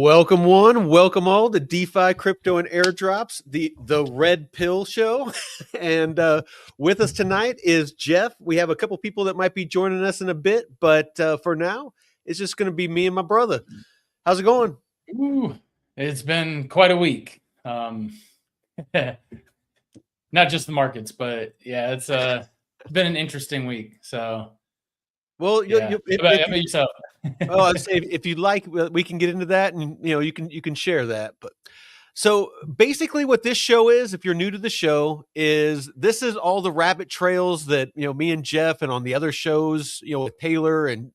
Welcome one, welcome all to DeFi, Crypto, and Airdrops, the Red Pill Show. And with us tonight is Jeff. We have a couple people that might be joining us in a bit, but for now, it's just going to be me and my brother. How's it going? Ooh, it's been quite a week. Not just the markets, but yeah, it's been an interesting week. So, well, yeah. How about yourself? Well, I'd say if you'd like, we can get into that, and you can share that. But so basically, what this show is, if you're new to the show, is this is all the rabbit trails that me and Jeff, and on the other shows, with Taylor and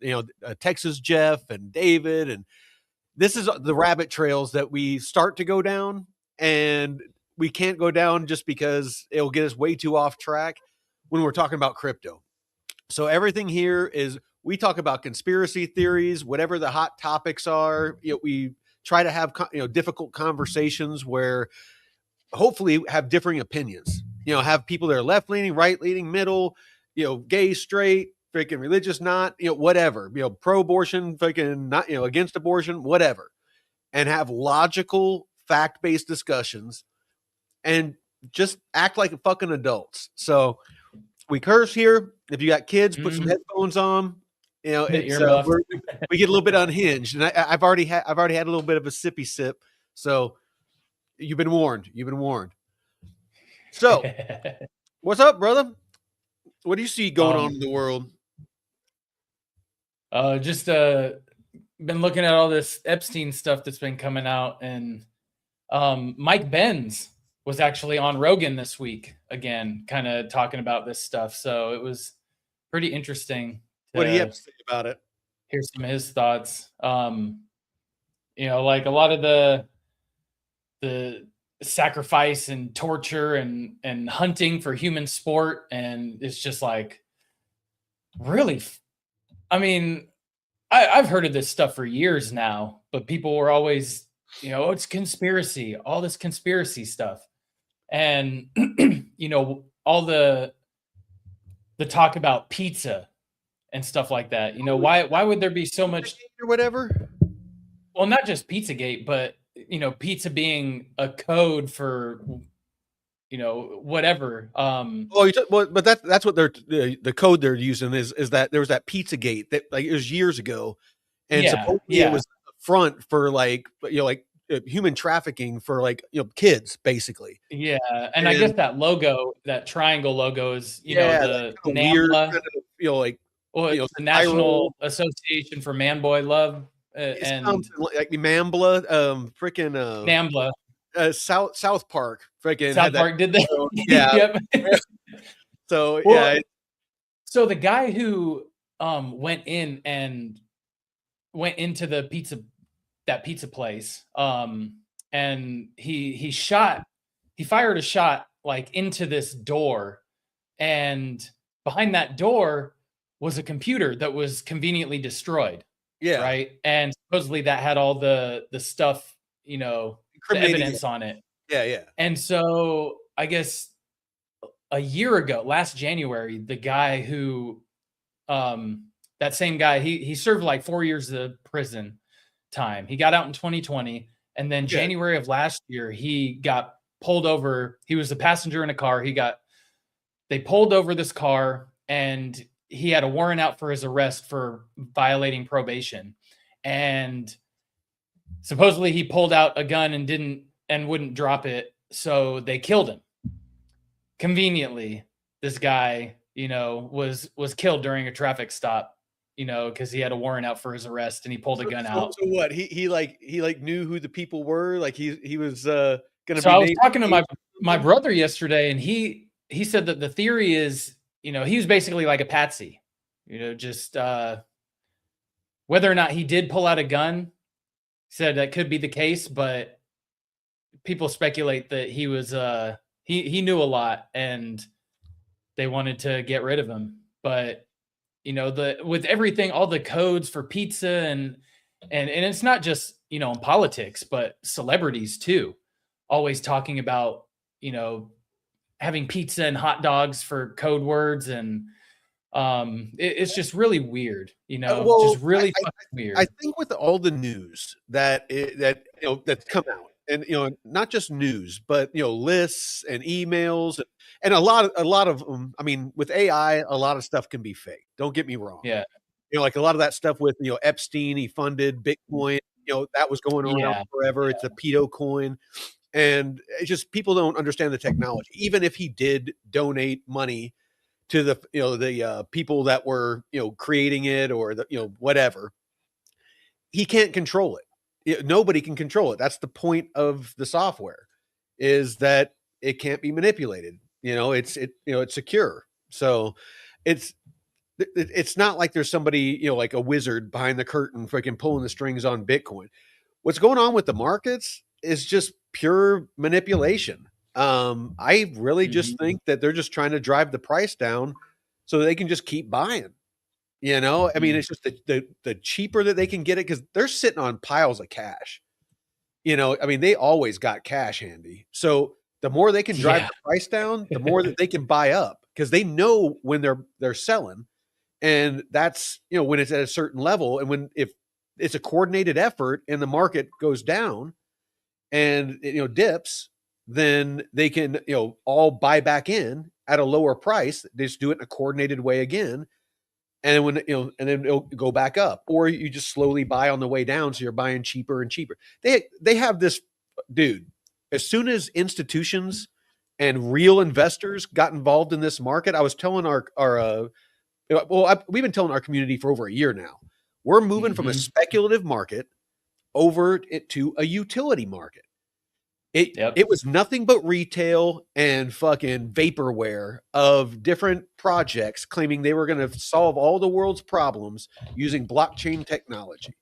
Texas Jeff and David, and this is the rabbit trails that we start to go down, and we can't go down just because it'll get us way too off track when we're talking about crypto. So everything here is, we talk about conspiracy theories, whatever the hot topics are. We try to have difficult conversations where hopefully have differing opinions. Have people that are left leaning, right leaning, middle, gay, straight, freaking religious, not, whatever, pro abortion, freaking not, against abortion, whatever, and have logical, fact based discussions and just act like fucking adults. So we curse here. If you got kids, put some headphones on. It's, we get a little bit unhinged, and I've already had a little bit of a sippy sip. So you've been warned. So what's up, brother? What do you see going on in the world? Just been looking at all this Epstein stuff that's been coming out, and Mike Benz was actually on Rogan this week again, kind of talking about this stuff. So it was pretty interesting. What do you have to say about it? Here's some of his thoughts. Like a lot of the sacrifice and torture and hunting for human sport, and it's just like, really. I mean, I've heard of this stuff for years now, but people were always, it's conspiracy, all this conspiracy stuff. And, all the talk about pizza and stuff like that. Why would there be so much or whatever? Well, not just Pizzagate, but, pizza being a code for, whatever. But that's what the code they're using is that there was that Pizzagate that it was years ago. And supposedly it was a front for like human trafficking for kids, basically. Yeah, and I guess that logo, that triangle logo, is the NAMBLA, the National Association for Man-Boy Love, and like the NAMBLA, freaking NAMBLA. South Park, freaking South Park did that. Yeah. Yep. So So the guy who went into the pizza place, and he fired a shot into this door, and behind that door was a computer that was conveniently destroyed. Yeah. Right. And supposedly that had all the stuff, the evidence on it. Yeah. And so I guess a year ago, last January, the guy who, that same guy, he served 4 years of prison time. He got out in 2020, and then January of last year, he got pulled over. He was a passenger in a car. They pulled over this car, and he had a warrant out for his arrest for violating probation. And supposedly he pulled out a gun and wouldn't drop it. So they killed him. Conveniently, this guy, was killed during a traffic stop, because he had a warrant out for his arrest, and he pulled a gun out. So what? He knew who the people were. He was going to. So I was talking to my brother yesterday, and he said that the theory is, he was basically like a patsy, just whether or not he did pull out a gun, said that could be the case, but people speculate that he was he knew a lot, and they wanted to get rid of him. But with everything, all the codes for pizza and it's not just in politics, but celebrities too, always talking about having pizza and hot dogs for code words, and It's just really weird, you know, just Well, really fucking I weird. think with all the news that that's come out, and not just news, but lists and emails, and a lot of them. I mean, with AI, a lot of stuff can be fake. Don't get me wrong. Yeah. Like a lot of that stuff with Epstein, he funded Bitcoin. That was going around Yeah. forever. It's a pedo coin, and it's just people don't understand the technology. Even if he did donate money to the people that were creating it, or the whatever, he can't control it. Nobody can control it. That's the point of the software, is that it can't be manipulated. It's secure. So it's it's not like there's somebody like a wizard behind the curtain freaking pulling the strings on Bitcoin. What's going on with the markets is just pure manipulation. I really just Mhm. think that they're just trying to drive the price down so they can just keep buying. I mean, Mm. it's just the cheaper that they can get it, because they're sitting on piles of cash. I mean, they always got cash handy. So the more they can drive Yeah. the price down, the more that they can buy up, because they know when they're selling, and that's when it's at a certain level, and if it's a coordinated effort and the market goes down and dips, then they can all buy back in at a lower price. They just do it in a coordinated way again, and then and then it'll go back up, or you just slowly buy on the way down, so you're buying cheaper and cheaper. They have this, dude. As soon as institutions and real investors got involved in this market, I was telling we've been telling our community for over a year now. We're moving from a Mhm. speculative market over to a utility market. It Yep. was nothing but retail and fucking vaporware of different projects claiming they were going to solve all the world's problems using blockchain technology.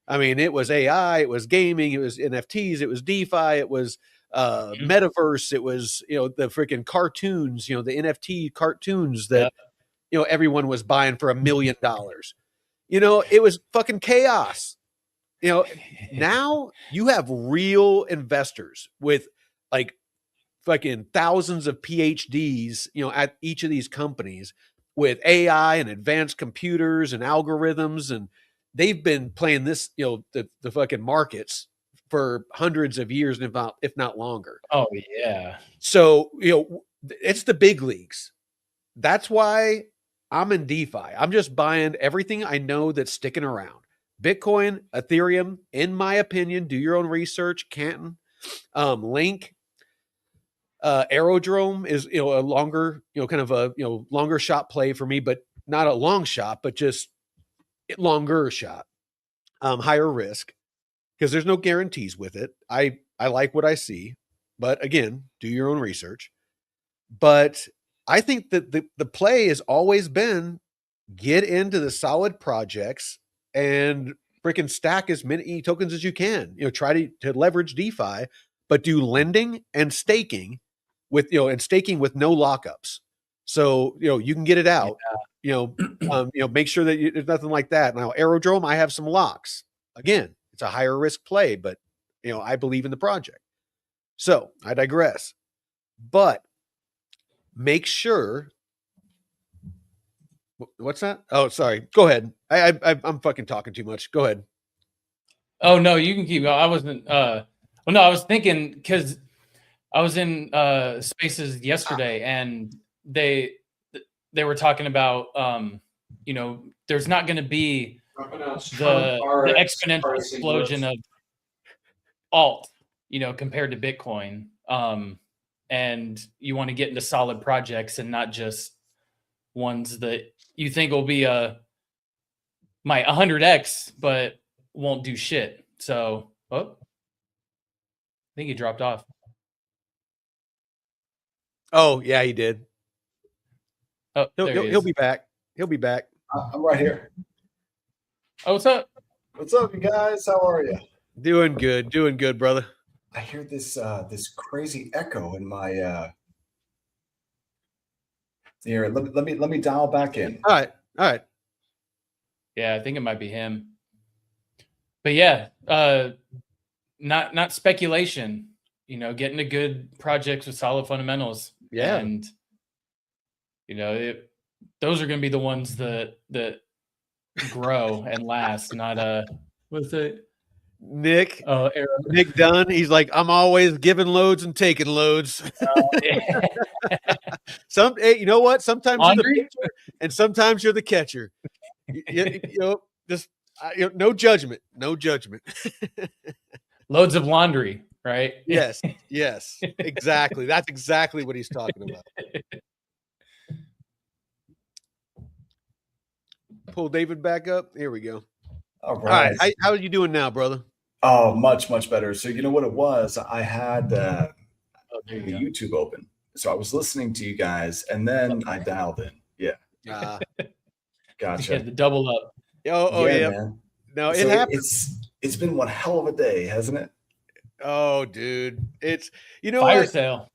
I mean, it was AI, it was gaming, it was NFTs, it was DeFi, it was Mhm. metaverse, it was the freaking cartoons, the NFT cartoons that Yep. everyone was buying for $1 million. It was fucking chaos. you know Now you have real investors with like fucking thousands of PhDs at each of these companies, with AI and advanced computers and algorithms, and they've been playing this the fucking markets for hundreds of years, and if not longer. Oh, yeah. So it's the big leagues. That's why I'm in DeFi. I'm just buying everything I know that's sticking around. Bitcoin, Ethereum, in my opinion, do your own research. Canton, Link, Aerodrome is a longer, kind of a longer shot play for me, but not a long shot, but just longer shot, higher risk, because there's no guarantees with it. I like what I see, but again, do your own research. But I think that the play has always been get into the solid projects and freaking stack as many tokens as you can. Try to leverage DeFi, but do lending and staking with no lockups. So you can get it Yeah. out. Make sure that there's nothing like that. Now, Aerodrome, I have some locks. Again, it's a higher risk play, but I believe in the project. So I digress. But make sure. What's that? Oh, sorry. Go ahead. I'm fucking talking too much. Go ahead. Oh, no, you can keep going. I wasn't, well, no, I was thinking because I was in spaces yesterday and they they were talking about there's not going to be Trump the RX exponential pricing explosion list. of alt, compared to Bitcoin. And you want to get into solid projects and not just ones that you think will be my 100x, but won't do shit. So, oh, I think he dropped off. Oh yeah, he did. Oh, He'll there he'll, he he'll is. be back. He'll be back. I'm right here. Oh, what's up? What's up, you guys? How are you? Doing good, brother. I hear this crazy echo in my here. Let me dial back in. All right. Yeah, I think it might be him. But yeah, not speculation. Getting to good projects with solid fundamentals, Yeah. and those are going to be the ones that grow and last, not what's it? Nick Arrow. Nick Dunn. He's like, I'm always giving loads and taking loads. Yeah. Hey, you know what? Sometimes you're the Laundry? pitcher and sometimes you're the catcher. Just no judgment, no judgment. Loads of laundry, right? Yes, exactly. That's exactly what he's talking about. Pull David back up. Here we go. All All right. right. How are you doing now, brother? Oh, much, much better. So you know what it was? I had the YouTube open. So I was listening to you guys and then I dialed in. Yeah. Gotcha. Yeah, the double up. Yeah, man. No, So it happens. It's been one hell of a day, hasn't it? Oh, dude. It's Fire sale.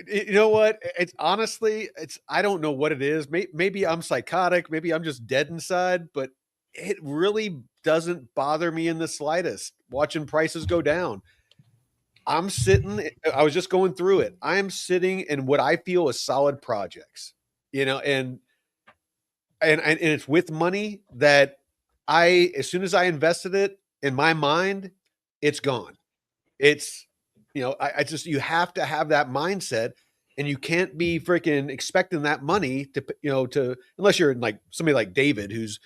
You know what? It's honestly, I don't know what it is. Maybe I'm psychotic. Maybe I'm just dead inside, but it really doesn't bother me in the slightest watching prices go down. I was just going through it. I am sitting in what I feel is solid projects, and it's with money that as soon as I invested it in my mind, it's gone. It's, I just, you have to have that mindset and you can't be freaking expecting that money to, unless you're like somebody like David, who's,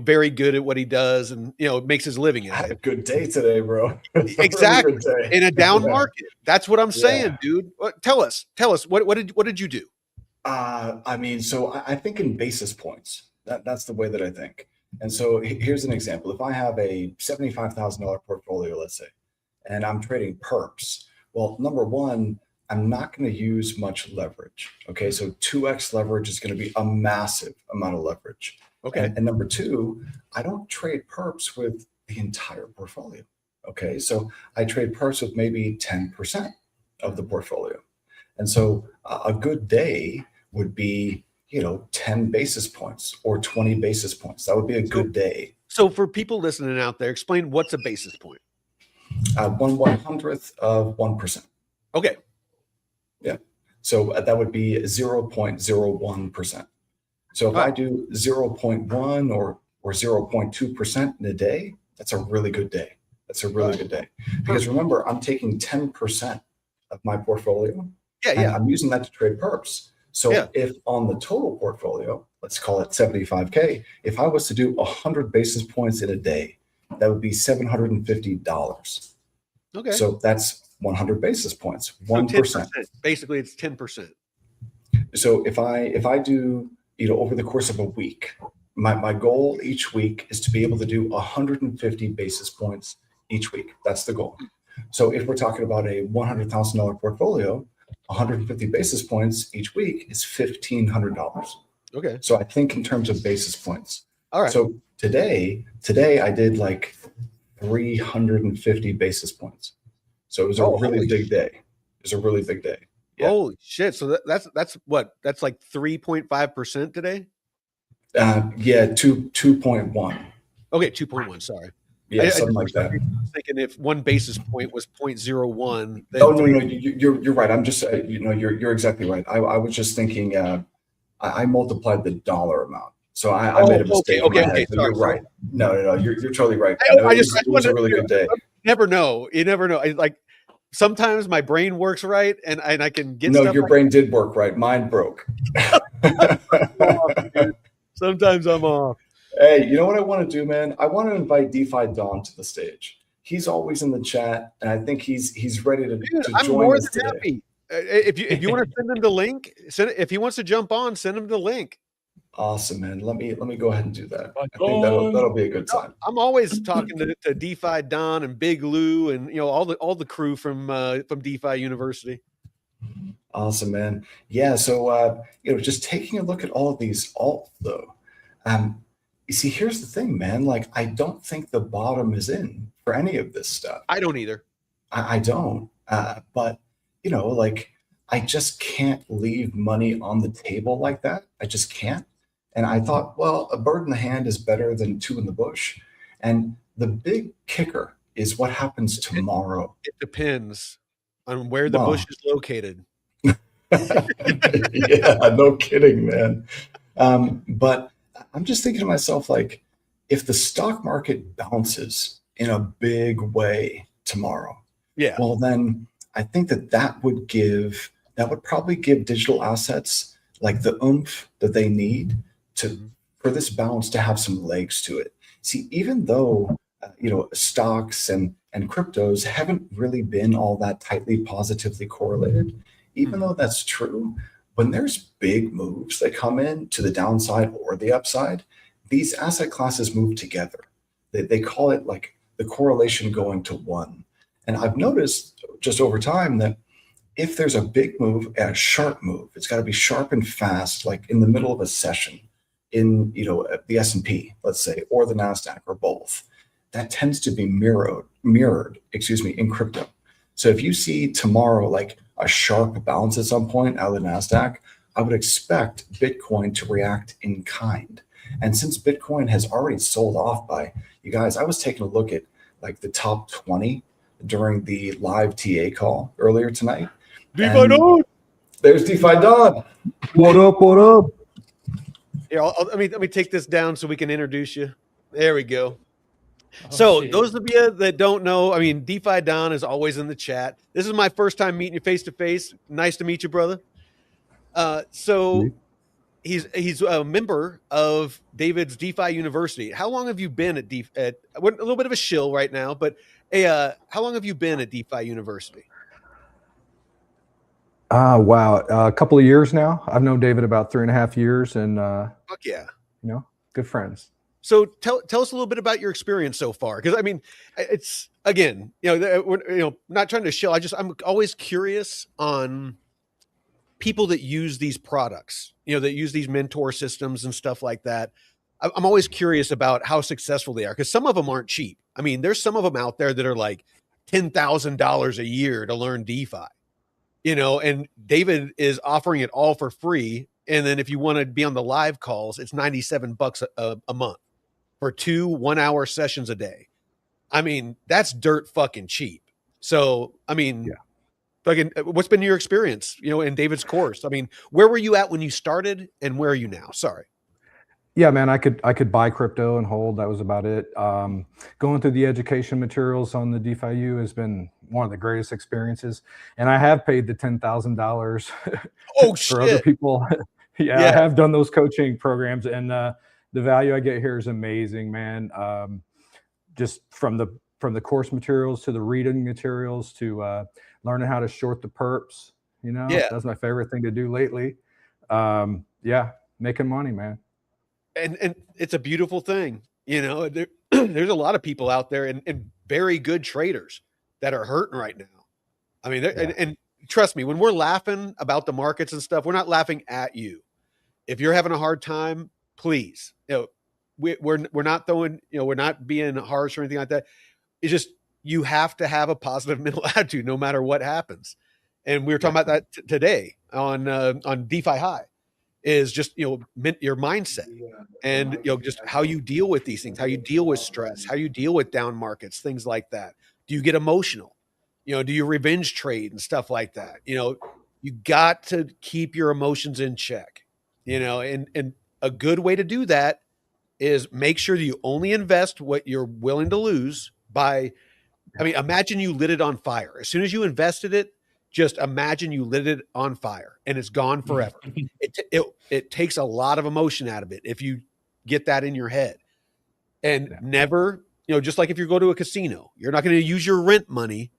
very good at what he does and, makes his living I at had a it. good day today, bro. Exactly. Really good day. In a down market. That's what I'm saying, dude. Tell us, what did you do? I mean, so I think in basis points. That's the way that I think. And so here's an example. If I have a $75,000 portfolio, let's say, and I'm trading perps, well, number one, I'm not going to use much leverage. Okay, so 2x leverage is going to be a massive amount of leverage. Okay. And number two, I don't trade perps with the entire portfolio. Okay, so I trade perps with maybe 10% of the portfolio. And so a good day would be, 10 basis points or 20 basis points. That would be a good day. So for people listening out there, explain what's a basis point. 1/100th of 1%. Okay. Yeah. So that would be 0.01%. So if I do 0.1 or 0.2% in a day, that's a really good day. That's a really good day. Because remember, I'm taking 10% of my portfolio. And I'm using that to trade perps. So if on the total portfolio, let's call it 75K, if I was to do 100 basis points in a day, that would be $750. Okay. So that's 100 basis points, 1%. Basically, it's 10%. So if I do, over the course of a week, my goal each week is to be able to do 150 basis points each week. That's the goal. So if we're talking about a $100,000 portfolio, 150 basis points each week is $1,500. Okay. So I think in terms of basis points. All right. So today I did like 350 basis points. So it was a really big day. It was a really big day. Yeah. Holy shit. So that's what? That's like 3.5% today? Yeah, 2.1. Okay, 2.1. Sorry. Yeah, something like that. I was thinking if one basis point was 0.01. Oh no, you're right. I'm just you're exactly right. I was just thinking I multiplied the dollar amount, so I made a mistake. Okay. So you're right. No, you're totally right. It was a really good day. You never know. Like sometimes my brain works right, and I can get. No, your brain did work right. Mine broke. Sometimes I'm off. Hey, you know what I want to do, man? I want to invite DeFi Don to the stage. He's always in the chat, and I think he's ready to join us today. Happy. If you want to send him the link, if he wants to jump on, send him the link. Awesome, man. Let me go ahead and do that. I think that'll be a good time. I'm always talking to DeFi Don and Big Lou and all the crew from DeFi University. Awesome, man. Yeah. So just taking a look at all of these alt though. You see, here's the thing, man. Like, I don't think the bottom is in for any of this stuff. I don't either. I don't. But, like, I just can't leave money on the table like that. I just can't. And I thought, well, a bird in the hand is better than two in the bush. And the big kicker is what happens tomorrow. It depends on where the bush is located. Yeah, no kidding, man. But I'm just thinking to myself, like, if the stock market bounces in a big way tomorrow, Yeah. well, then I think that would probably give digital assets like the oomph that they need to Mhm. for this bounce to have some legs to it. See, even though stocks and cryptos haven't really been all that tightly positively correlated, even Mhm. though that's true, when there's big moves that come in to the downside or the upside, these asset classes move together. They call it like the correlation going to one. And I've noticed just over time that if there's a big move and a sharp move, it's got to be sharp and fast, like in the middle of a session in the S&P, let's say, or the Nasdaq, or both. That tends to be mirrored, in crypto. So if you see tomorrow like a sharp bounce at some point out of the Nasdaq, I would expect Bitcoin to react in kind. And since Bitcoin has already sold off by, you guys, I was taking a look at like the top 20 during the live TA call earlier tonight. DeFi And Don. there's DeFi Don. What up? What up? Here, let me take this down so we can introduce you. There we go. Oh, So shit. those of you that don't know, I mean, DeFi Don is always in the chat. This is my first time meeting you face to face. Nice to meet you, brother. So he's a member of David's DeFi University. How long have you been at we're a little bit of a shill right now, but how long have you been at DeFi University? Wow. A couple of years now. I've known David about 3.5 years, and Fuck yeah. Good friends. So tell us a little bit about your experience so far, because I mean, it's again, we're, not trying to shill. I'm always curious on people that use these products, that use these mentor systems and stuff like that. I'm always curious about how successful they are, because some of them aren't cheap. I mean, there's some of them out there that are like $10,000 a year to learn DeFi, and David is offering it all for free. And then if you want to be on the live calls, it's $97 a month for 2 1-hour sessions a day. I mean, that's dirt fucking cheap. So, I mean, fucking, what's been your experience, in David's course? I mean, where were you at when you started, and where are you now? Sorry. Yeah, man. I could buy crypto and hold. That was about it. Going through the education materials on the DeFi U has been one of the greatest experiences, and I have paid the $10,000 Oh for other shit. people. Yeah, I Yeah. have done those coaching programs, and the value I get here is amazing, man. Just from the course materials to the reading materials to learning how to short the perps. Yeah. That's my favorite thing to do lately. Yeah, making money, man. And it's a beautiful thing. There's a lot of people out there and very good traders that are hurting right now. I mean, and trust me, when we're laughing about the markets and stuff, we're not laughing at you. If you're having a hard time, please, we're not throwing, we're not being harsh or anything like that. It's just, you have to have a positive mental attitude no matter what happens. And we were talking about that today on DeFi High, is just, your mindset, and, just how you deal with these things, how you deal with stress, how you deal with down markets, things like that. Do you get emotional? Do you revenge trade and stuff like that? You got to keep your emotions in check, and a good way to do that is make sure that you only invest what you're willing to lose by, I mean, imagine you lit it on fire. As soon as you invested it, just imagine you lit it on fire and it's gone forever. It takes a lot of emotion out of it if you get that in your head. And never, just like if you go to a casino, you're not going to use your rent money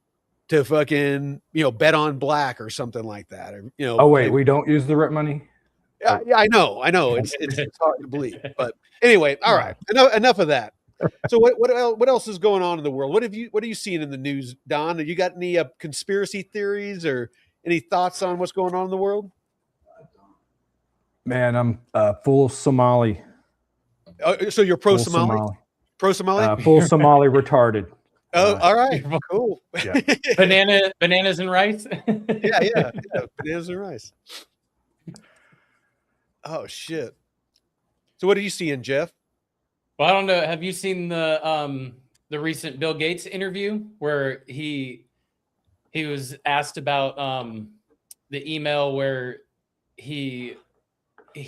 to fucking, bet on black or something like that. Or, Oh wait, we don't use the rent money. yeah, I know. It's hard to believe, but anyway, all right. Enough of that. So what else is going on in the world? What are you seeing in the news, Don? Have you got any conspiracy theories or any thoughts on what's going on in the world? Man, I'm full Somali. So you're pro Full Somali? Somali. Pro Somali? Full Somali retarded. Oh, all right, cool. Yeah. Bananas and rice. Yeah. Bananas and rice. Oh shit. So what are you seeing, Jeff? Well, I don't know. Have you seen the recent Bill Gates interview where he was asked about the email where he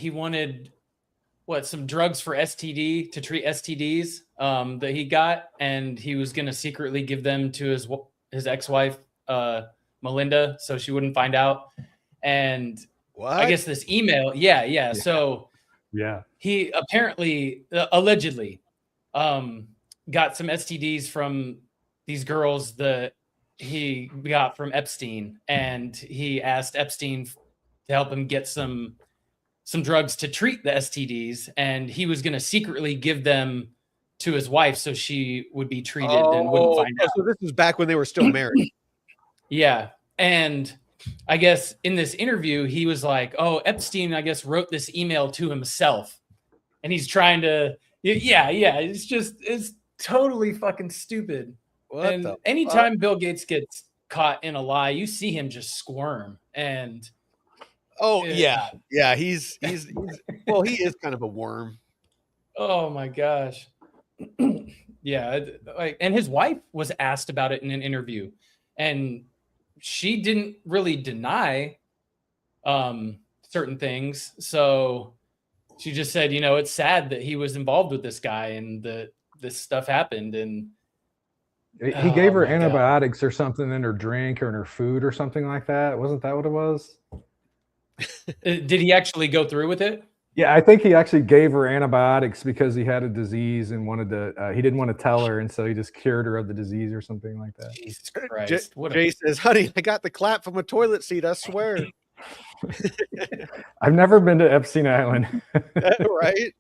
wanted some drugs for STD to treat STDs that he got, and he was gonna secretly give them to his ex-wife Melinda, so she wouldn't find out. And What? I guess this email, yeah. So Yeah. he apparently, allegedly, got some STDs from these girls that he got from Epstein, and he asked Epstein to help him get some drugs to treat the STDs, and he was going to secretly give them to his wife so she would be treated and wouldn't find out. So this is back when they were still married. Yeah. And I guess in this interview, he was like, oh, Epstein, I guess, wrote this email to himself. And he's trying to, it's totally fucking stupid. What and the anytime fuck? Bill Gates gets caught in a lie, you see him just squirm. And yeah, he's well, he is kind of a worm. oh my gosh. Yeah, like, and his wife was asked about it in an interview, and she didn't really deny certain things. So she just said, it's sad that he was involved with this guy and that this stuff happened. And He gave her my God. antibiotics or something in her drink or in her food or something like that. Wasn't that what it was? Did he actually go through with it? Yeah, I think he actually gave her antibiotics because he had a disease and wanted to. He didn't want to tell her, and so he just cured her of the disease or something like that. Jesus Christ! Jay says, "Honey, I got the clap from a toilet seat. I swear." I've never been to Epstein Island. Right?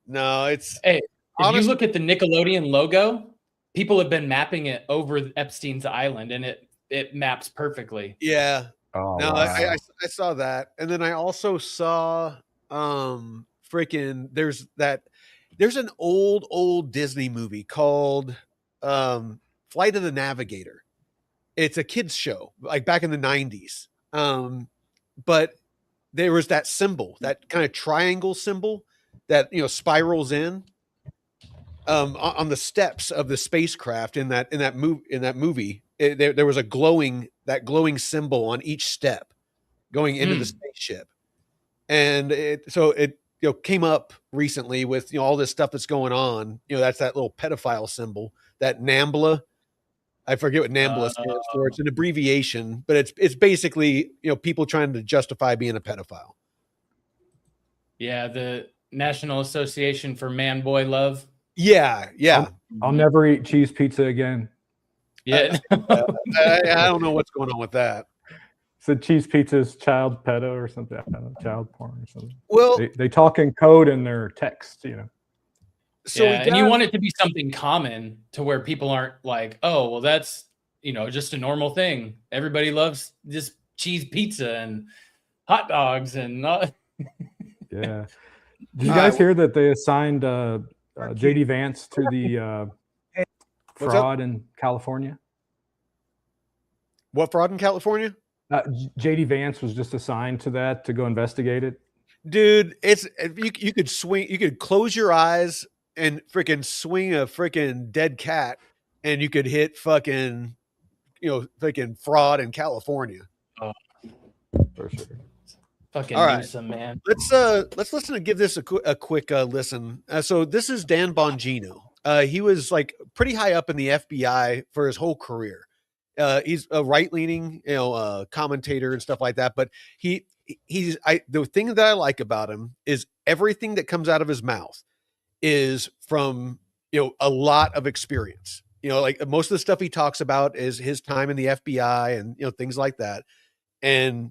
No, it's hey. If you look at the Nickelodeon logo, people have been mapping it over Epstein's Island, and it maps perfectly. Yeah. Oh, no, wow. I saw that, and then I also saw there's an old Disney movie called Flight of the Navigator. It's a kids show, like back in the 90s. But there was that symbol, that kind of triangle symbol that spirals in on the steps of the spacecraft in that movie. There was a glowing symbol on each step going into the spaceship. And it came up recently with all this stuff that's going on. That's that little pedophile symbol, that NAMBLA. I forget what NAMBLA stands for. It's an abbreviation, but it's basically people trying to justify being a pedophile. Yeah, the National Association for Man Boy Love. Yeah. I'll never eat cheese pizza again. Yeah, I don't know what's going on with that. So cheese pizza is child pedo or something. I don't know, child porn or something. Well, they talk in code in their text, So and you want it to be something common to where people aren't like, oh, well, that's just a normal thing. Everybody loves just cheese pizza and hot dogs and not. Yeah. Did you guys hear that they assigned JD Vance to the fraud in California? What fraud in California? JD Vance was just assigned to that to go investigate it. Dude, it's you could swing, you could close your eyes and freaking swing a freaking dead cat, and you could hit fucking fraud in California. Oh, for sure. Fucking all right, Newsom, man. Let's listen to give this a quick listen. So this is Dan Bongino. He was like pretty high up in the FBI for his whole career. He's a right-leaning, commentator and stuff like that. But the thing that I like about him is everything that comes out of his mouth is from, a lot of experience. Like most of the stuff he talks about is his time in the FBI and, things like that. And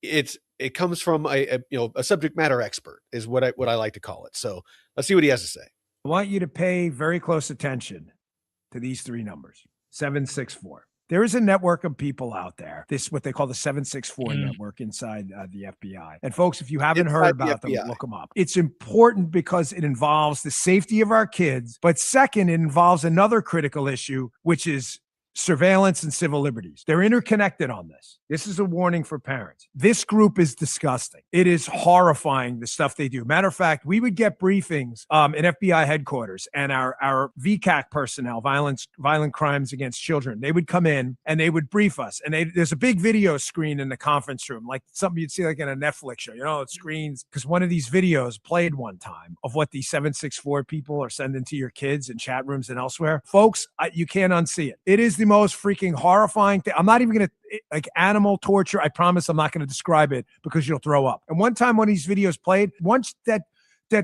it comes from a subject matter expert is what I like to call it. So let's see what he has to say. I want you to pay very close attention to these three numbers: 764. There is a network of people out there. This is what they call the 764 network inside the FBI. And folks, if you haven't heard about them, look them up. It's important because it involves the safety of our kids. But second, it involves another critical issue, which is surveillance and civil liberties. They're interconnected on this. This is a warning for parents. This group is disgusting. It is horrifying, the stuff they do. Matter of fact, we would get briefings in FBI headquarters, and our VCAC personnel, violent crimes against children, they would come in and they would brief us. And there's a big video screen in the conference room, like something you'd see like in a Netflix show. You know, it screens, because one of these videos played one time of what these 764 people are sending to your kids in chat rooms and elsewhere. Folks, you can't unsee it. It is the most freaking horrifying thing. I'm not even going to, like, animal torture. I promise I'm not going to describe it because you'll throw up. And one time when these videos played, once that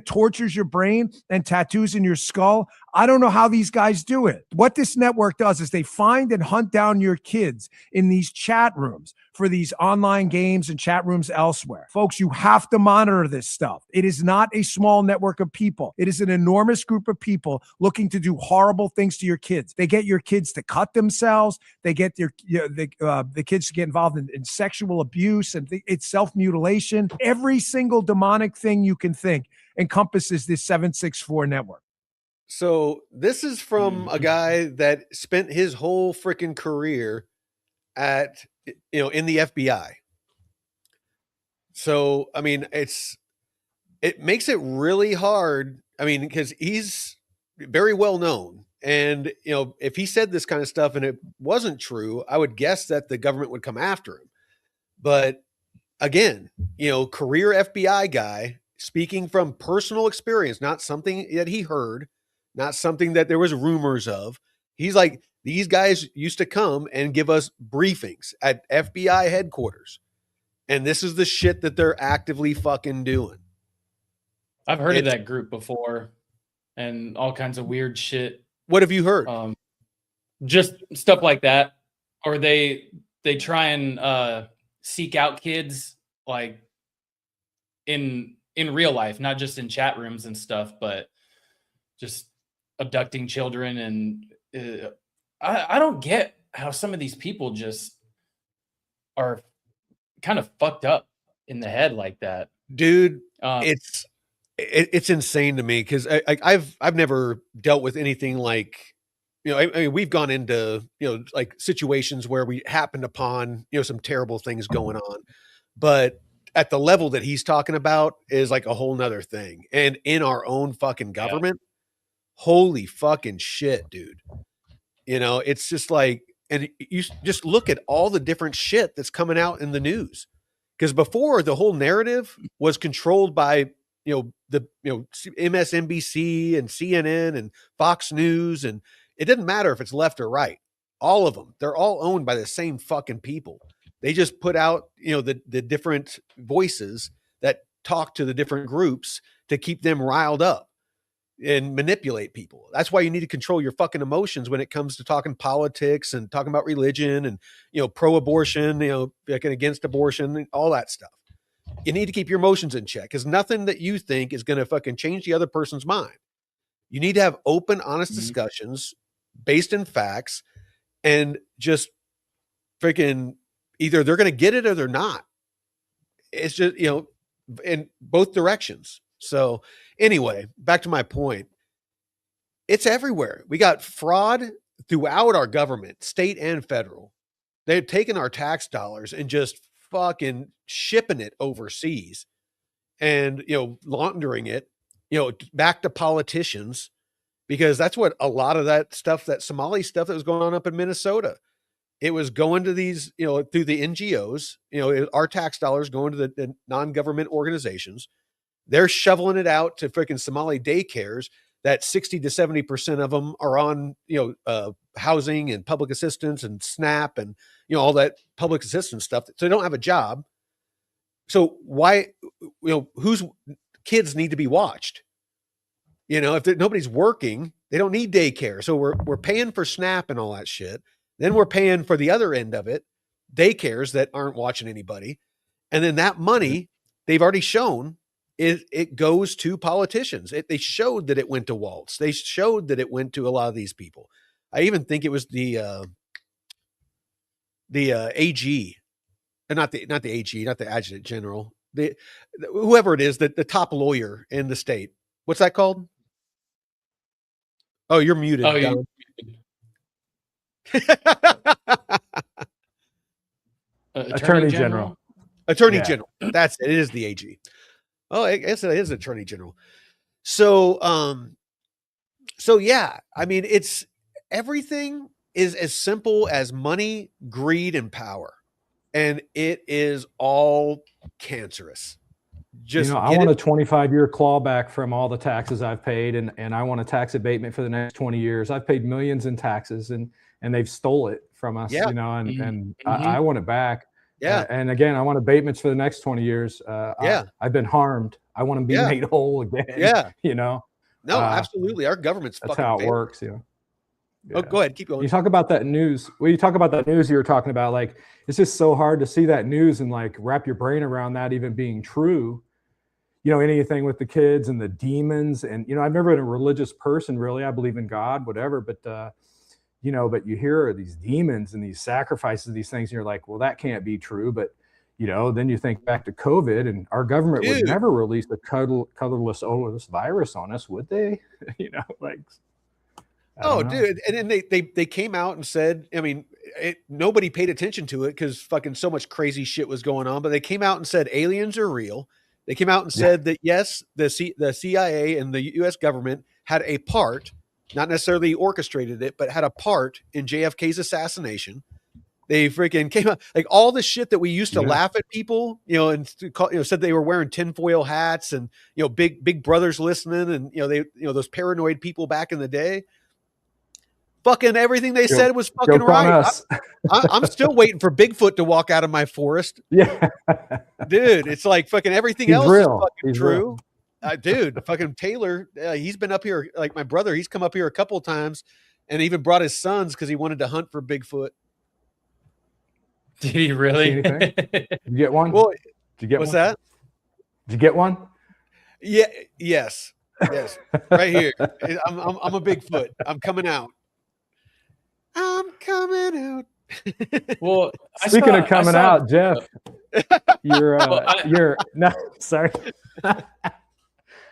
tortures your brain and tattoos in your skull, I don't know how these guys do it. What this network does is they find and hunt down your kids in these chat rooms for these online games and chat rooms elsewhere. Folks, you have to monitor this stuff. It is not a small network of people. It is an enormous group of people looking to do horrible things to your kids. They get your kids to cut themselves. They get the kids to get involved in sexual abuse, and it's self-mutilation. Every single demonic thing you can think encompasses this 764 network. So this is from a guy that spent his whole freaking career at, in the FBI. So, I mean, it makes it really hard. I mean, because he's very well known. And, if he said this kind of stuff and it wasn't true, I would guess that the government would come after him. But again, career FBI guy speaking from personal experience, not something that he heard, not something that there was rumors of. He's like, these guys used to come and give us briefings at FBI headquarters. And this is the shit that they're actively fucking doing. I've heard of that group before and all kinds of weird shit. What have you heard? Just stuff like that. Or they try and seek out kids, like in real life, not just in chat rooms and stuff, but just abducting children. And I don't get how some of these people just are kind of fucked up in the head like that, dude. It's insane to me, because I've never dealt with anything like, I mean, we've gone into like situations where we happened upon some terrible things going on, but at the level that he's talking about is like a whole nother thing. And in our own fucking government, holy fucking shit, dude. It's just like, and you just look at all the different shit that's coming out in the news. Because before, the whole narrative was controlled by, the MSNBC and CNN and Fox News. And it didn't matter if it's left or right. All of them, they're all owned by the same fucking people. They just put out, the different voices that talk to the different groups to keep them riled up and manipulate people. That's why you need to control your fucking emotions when it comes to talking politics and talking about religion and, pro-abortion, like against abortion, all that stuff. You need to keep your emotions in check, because nothing that you think is going to fucking change the other person's mind. You need to have open, honest discussions based in facts, and just freaking either they're going to get it or they're not. It's just, in both directions. So anyway, back to my point. It's everywhere. We got fraud throughout our government, state and federal. They've taken our tax dollars and just fucking shipping it overseas and, laundering it, back to politicians, because that's what a lot of that stuff, that Somali stuff that was going on up in Minnesota, it was going to these, through the NGOs, our tax dollars going to the non-government organizations. They're shoveling it out to freaking Somali daycares that 60 to 70% of them are on, housing and public assistance and SNAP and, all that public assistance stuff. So they don't have a job. So why, whose kids need to be watched? If nobody's working, they don't need daycare. So we're paying for SNAP and all that shit. Then we're paying for the other end of it, daycares that aren't watching anybody. And then that money, they've already shown it goes to politicians. They showed that it went to Waltz. They showed that it went to a lot of these people. I even think it was the AG, not the AG, not the adjutant general, whoever it is, the top lawyer in the state. What's that called? Oh, you're muted. Oh, Attorney General. Attorney Yeah. General. That's it. It is the AG. Oh, I guess it is Attorney General. So, so yeah, I mean, it's everything is as simple as money, greed, and power, and it is all cancerous. Just I want a 25-year clawback from all the taxes I've paid, and I want a tax abatement for the next 20 years. I've paid millions in taxes, and they've stole it from us, Yeah. and I want it back. Yeah. And again, I want abatements for the next 20 years. Yeah. I've been harmed. I want to be made whole again. Yeah. No, absolutely. Our government's that's fucking how it failing. works. Oh, go ahead. Keep going. You talk about that news. Well, you talk about that news you were talking about. Like, it's just so hard to see that news and like wrap your brain around that even being true. Anything with the kids and the demons. And, I've never been a religious person, really. I believe in God, whatever. But, but you hear these demons and these sacrifices, these things, and you're like, well, that can't be true. But, then you think back to COVID, and our government would never release a colorless, odorless virus on us, would they? Like. Oh, dude. And then they came out and said, I mean, nobody paid attention to it because fucking so much crazy shit was going on. But they came out and said aliens are real. They came out and said that, yes, the CIA and the U.S. government had a part, not necessarily orchestrated it, but had a part in JFK's assassination. They freaking came out like all the shit that we used to laugh at people, and said they were wearing tinfoil hats and, big brothers listening. And, those paranoid people back in the day. Fucking everything they said was fucking right. I'm still waiting for Bigfoot to walk out of my forest. Yeah. Dude, it's like fucking everything He's else real. is fucking true. Dude, fucking Taylor, he's been up here, like my brother, he's come up here a couple of times and even brought his sons because he wanted to hunt for Bigfoot. Did he really? Did you get one? Well, did you get what's one? that? Did you get one? Yeah. Yes. Right here. I'm a Bigfoot. I'm coming out. I'm coming out. Well, speaking of coming out, Jeff, you're no, sorry.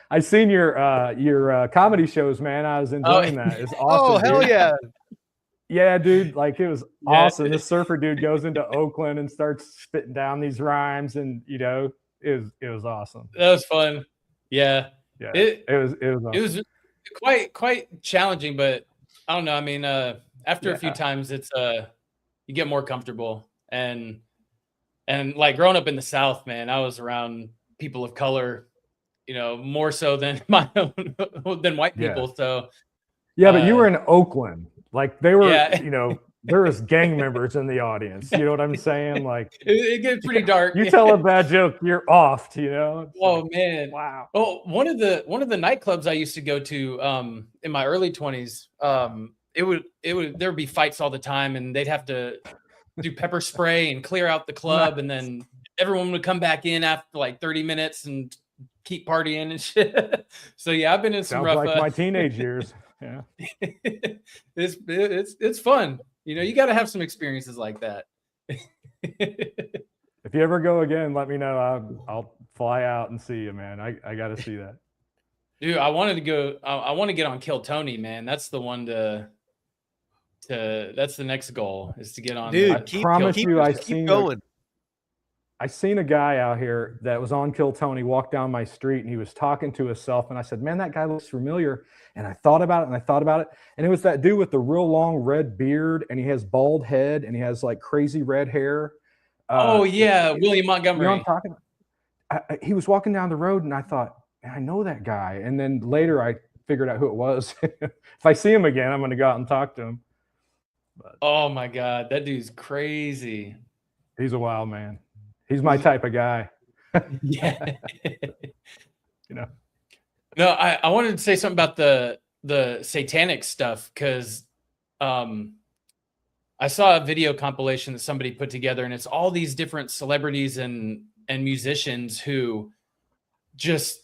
I seen your comedy shows, man. I was enjoying that. It's awesome. Oh, hell dude. yeah. Yeah, dude. Like, it was awesome. This surfer dude goes into Oakland and starts spitting down these rhymes, and it was awesome. That was fun. Yeah. Yeah. It was awesome. It was quite challenging, but I don't know. I mean, after a few times, it's you get more comfortable, and like growing up in the South, man, I was around people of color, more so than than white people. So yeah, but you were in Oakland, like they were, there was gang members in the audience. You know what I'm saying? Like it gets pretty dark. You tell a bad joke, you're off. It's like, man, wow. Oh, one of the nightclubs I used to go to in my early 20s. There would be fights all the time, and they'd have to do pepper spray and clear out the club, and then everyone would come back in after like 30 minutes and keep partying and shit. So yeah, I've been in some rough. Like my teenage years. Yeah, it's fun. You got to have some experiences like that. If you ever go again, let me know. I'll fly out and see you, man. I got to see that. Dude, I wanted to go. I want to get on Kill Tony, man. That's the one that's the next goal, is to get on. Dude, I promise you, I seen a guy out here that was on Kill Tony walk down my street, and he was talking to himself, and I said, man, that guy looks familiar. And I thought about it, and it was that dude with the real long red beard, and he has bald head, and he has like crazy red hair. William Montgomery. You know what I'm talking about? He was walking down the road, and I thought, I know that guy. And then later I figured out who it was. If I see him again, I'm going to go out and talk to him. But, oh my God, that dude's crazy. He's a wild man. He's my type of guy. Yeah. No, I wanted to say something about the satanic stuff, because I saw a video compilation that somebody put together, and it's all these different celebrities and musicians who just,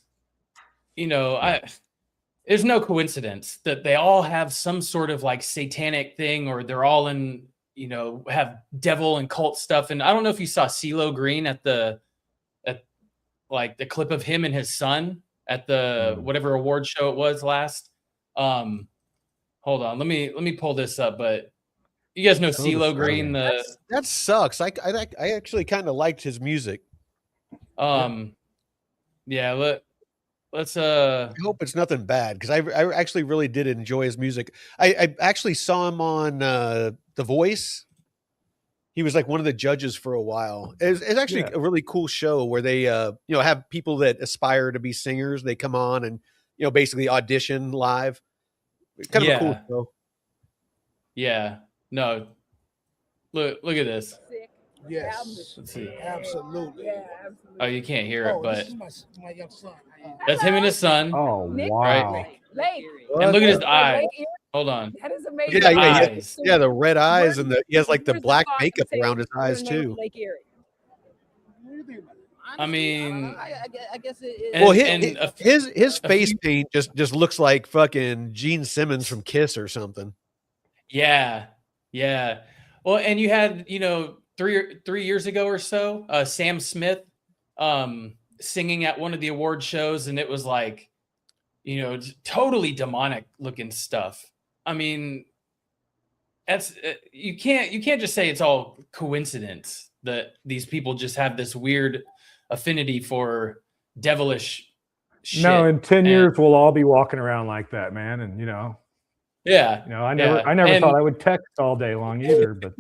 there's no coincidence that they all have some sort of like satanic thing, or they're all in, have devil and cult stuff. And I don't know if you saw CeeLo Green at like the clip of him and his son at the whatever award show it was last. Hold on, let me pull this up. But You guys know Oh, the CeeLo Green, the That sucks. I actually kind of liked his music. yeah. Let's I hope it's nothing bad because I actually really did enjoy his music. I actually saw him on The Voice. He was like one of the judges for a while. It's actually a really cool show where they have people that aspire to be singers. They come on and basically audition live. Kind of a cool show. Yeah. No. Look at this. Yes. Let's see. Absolutely. Oh, you can't hear it, but this is my young son. that's him and his son. Oh, Nick, wow. Lake. And look at his Lake eyes. Erie. Hold on. That is amazing. Yeah, the red eyes and he has like the Here's the black thought makeup to say around his eyes the name of too. Lake Erie. I mean, I guess it is. And- Well, and his a face few- paint just looks like fucking Gene Simmons from Kiss or something. yeah. Well, and you had, 3 years ago or so, Sam Smith singing at one of the award shows, and it was like, totally demonic looking stuff. I mean, that's you can't just say it's all coincidence that these people just have this weird affinity for devilish shit. No, in 10 years we'll all be walking around like that, man. And yeah. I never And- thought I would text all day long either. But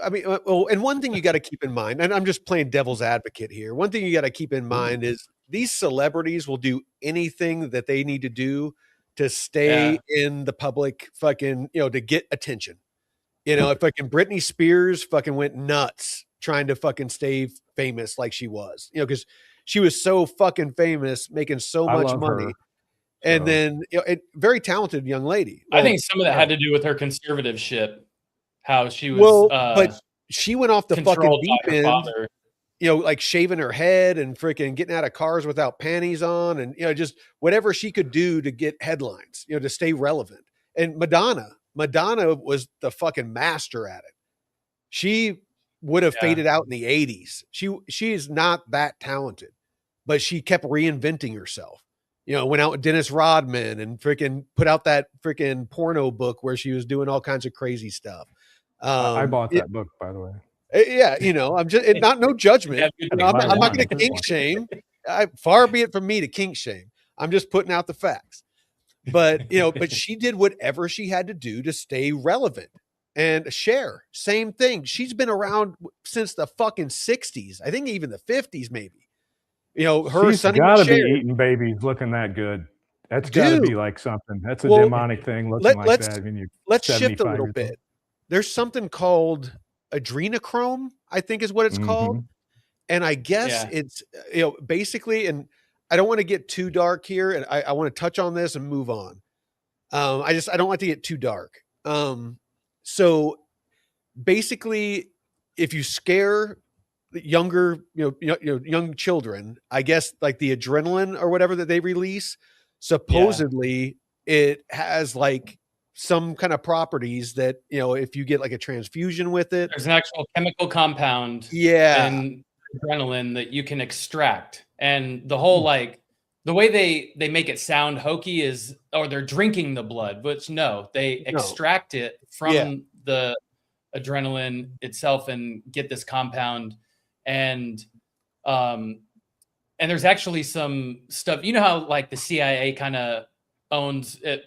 And one thing you got to keep in mind, and I'm just playing devil's advocate here. One thing you got to keep in mind is these celebrities will do anything that they need to do to stay in the public fucking, to get attention. Fucking Britney Spears fucking went nuts trying to fucking stay famous like she was, because she was so fucking famous, making so I much love money. her. And then, very talented young lady. I think some of that had to do with her conservative shit. How she was but she went off the fucking controlled deep by her end, father. like shaving her head and freaking getting out of cars without panties on and, just whatever she could do to get headlines, to stay relevant. And Madonna was the fucking master at it. She would have faded out in the 80s. She is not that talented, but she kept reinventing herself. Went out with Dennis Rodman and freaking put out that freaking porno book where she was doing all kinds of crazy stuff. I bought that book, by the way. Yeah, I'm just no judgment. I'm not going to kink shame. Far be it from me to kink shame. I'm just putting out the facts. But but she did whatever she had to do to stay relevant. And Cher, same thing. She's been around since the fucking 60s. I think even the 50s, maybe. Her She's son got to be Cher. eating babies looking that good. That's got to be like something. That's a Well, demonic thing looking like let's- that. When you're Let's shift a 75 little years bit. old. There's something called adrenochrome, I think is what it's called. And I guess it's, basically, and I don't want to get too dark here, and I want to touch on this and move on. I don't like to get too dark. So basically, if you scare younger, young children, I guess like the adrenaline or whatever that they release, supposedly it has like some kind of properties that, if you get like a transfusion with it, There's an actual chemical compound in adrenaline that you can extract. And the whole the way they make it sound hokey is, they're drinking the blood, which they extract it from the adrenaline itself and get this compound. And there's actually some stuff, how like the CIA kind of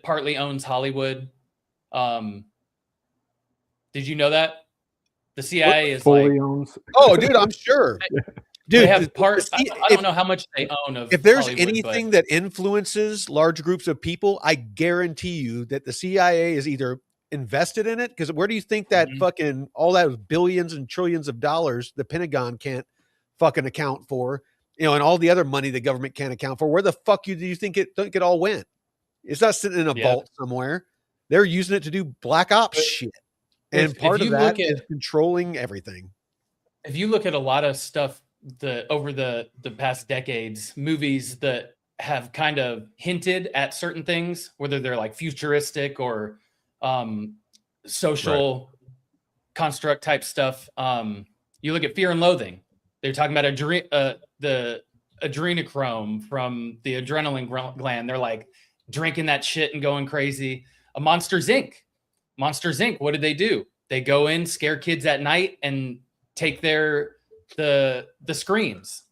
partly owns Hollywood. Did you know that the CIA is fully like owns? Oh, dude, I'm sure. Dude, they have parts. I don't know how much they own of. If there's Hollywood, anything that influences large groups of people, I guarantee you that the CIA is either invested in it, because where do you think that fucking all that billions and trillions of dollars the Pentagon can't fucking account for, and all the other money the government can't account for? Where the fuck do you think it all went? It's not sitting in a vault somewhere. They're using it to do black ops shit, and part of that is controlling everything. If you look at a lot of stuff over the past decades, movies that have kind of hinted at certain things, whether they're like futuristic or social construct type stuff. You look at Fear and Loathing. They're talking about the adrenochrome from the adrenaline gland. They're like drinking that shit and going crazy. Monsters Inc. What did they do? They go in, scare kids at night, and take the screens.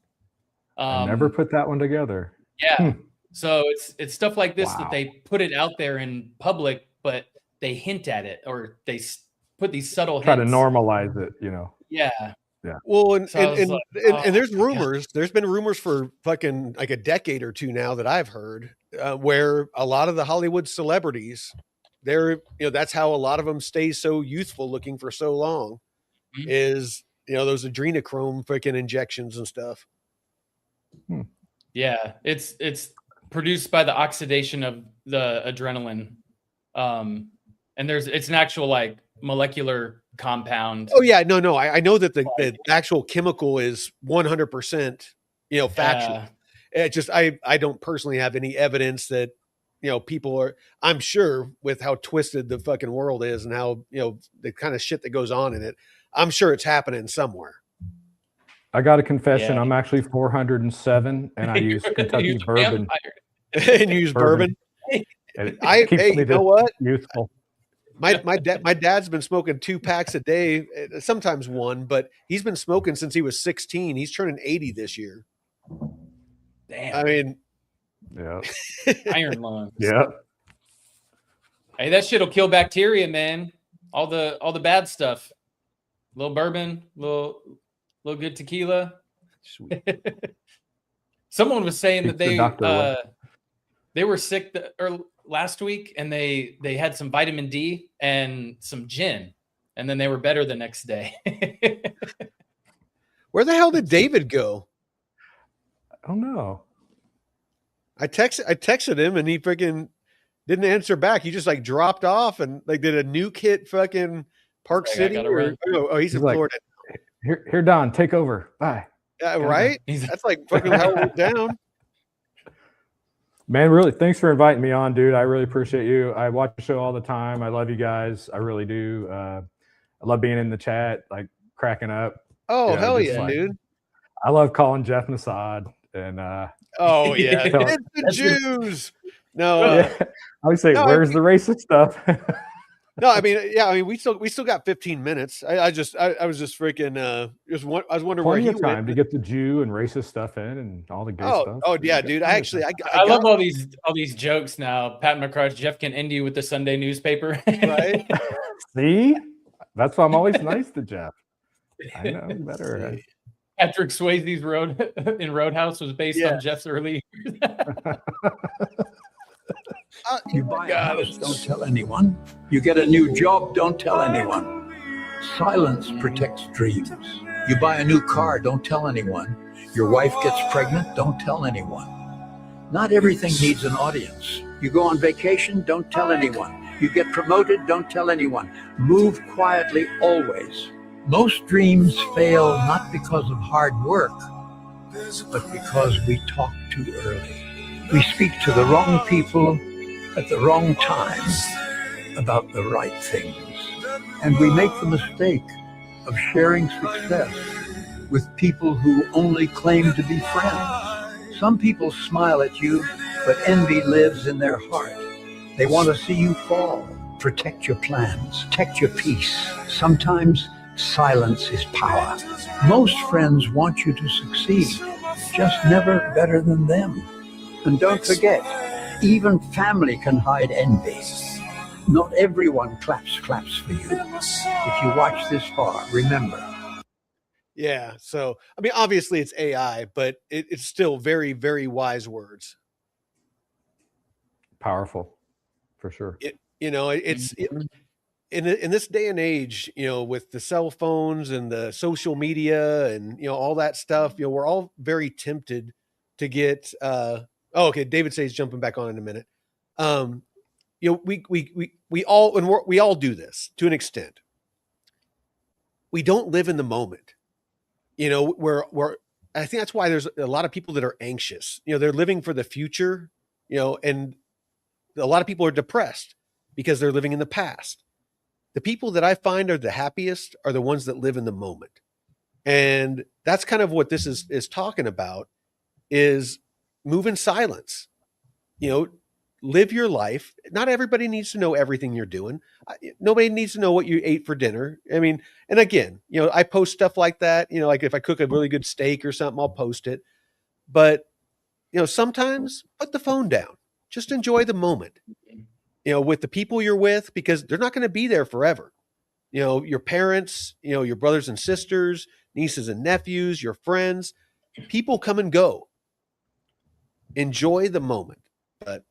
I never put that one together. Yeah. So it's stuff like this that Wow. they put it out there in public, but they hint at it, or they put these subtle Try to hints. normalize it, you know. Yeah. Well, and So I was and, like, and there's oh my God. rumors. There's been rumors for fucking like a decade or two now that I've heard, where a lot of the Hollywood celebrities, that's how a lot of them stay so youthful looking for so long, Mhm. is those adrenochrome freaking injections and stuff. Yeah, it's produced by the oxidation of the adrenaline, and it's an actual like molecular compound. Oh yeah, no, I know that the actual chemical is 100%, factual. It just I don't personally have any evidence that people are. I'm sure with how twisted the fucking world is and how the kind of shit that goes on in it, I'm sure it's happening somewhere. I got a confession. Yeah. I'm actually 407, and I use Kentucky You're a bourbon. vampire. And you use bourbon. And it Hey, keeps me you know what? youthful. My dad's been smoking 2 packs a day, sometimes 1, but he's been smoking since he was 16. He's turning 80 this year. Damn. I mean, Yeah. Iron lungs. Yeah. Hey, that shit'll kill bacteria, man. All the bad stuff. Little bourbon, little good tequila. sweet. Someone was saying Keeps that the doctor away. they were sick last week, and they had some vitamin D and some gin, and then they were better the next day. Where the hell did David go? I don't know. I texted him and he freaking didn't answer back. He just like dropped off and like did a nuke hit fucking Park Like, I City. gotta Or, run. he's in like, Florida. Here, Don, take over. Bye. Yeah, right? He's- That's like fucking how it went down. Man, really, thanks for inviting me on, dude. I really appreciate you. I watch the show all the time. I love you guys. I really do. I love being in the chat, like cracking up. Oh, Yeah, hell just yeah, like- dude. I love calling Jeff Nassad. And Oh, yeah. Yeah. It's the Jews. No, yeah, I would say, no, where's the racist stuff? no, I mean, we still got 15 minutes. I was just freaking, I was wondering where Plenty he of time went. to get the Jew and racist stuff in and all the gay stuff. Oh, yeah, dude. I love all these jokes now. Pat McCrush, Jeff can end you with the Sunday newspaper. right. See, that's why I'm always nice to Jeff. I know better. Patrick Swayze's Roadhouse was based Yeah. on Jeff's early. You buy a house, don't tell anyone. You get a new job, don't tell anyone. Silence protects dreams. You buy a new car, don't tell anyone. Your wife gets pregnant, don't tell anyone. Not everything needs an audience. You go on vacation, don't tell anyone. You get promoted, don't tell anyone. Move quietly always. Most dreams fail not because of hard work, but because we talk too early. We speak to the wrong people at the wrong time about the right things. And we make the mistake of sharing success with people who only claim to be friends. Some people smile at you, but envy lives in their heart. They want to see you fall. Protect your plans, protect your peace. Sometimes silence is power. Most friends want you to succeed, just never better than them. And don't forget, even family can hide envy. Not everyone claps for you. If you watch this far, remember. Yeah. So, I mean, obviously it's AI, but it's still very, very wise words. Powerful, for sure. It's in this day and age, with the cell phones and the social media and all that stuff, we're all very tempted to get. Okay, David says jumping back on in a minute. We all do this to an extent. We don't live in the moment. We're I think that's why there's a lot of people that are anxious. They're living for the future. And a lot of people are depressed because they're living in the past. The people that I find are the happiest are the ones that live in the moment. And that's kind of what this is talking about, is move in silence. live your life. Not everybody needs to know everything you're doing. Nobody needs to know what you ate for dinner. I mean, and again, I post stuff like that. Like if I cook a really good steak or something, I'll post it. But, sometimes put the phone down. Just enjoy the moment, with the people you're with, because they're not going to be there forever. Your parents, your brothers and sisters, nieces and nephews, your friends, people come and go. Enjoy the moment. But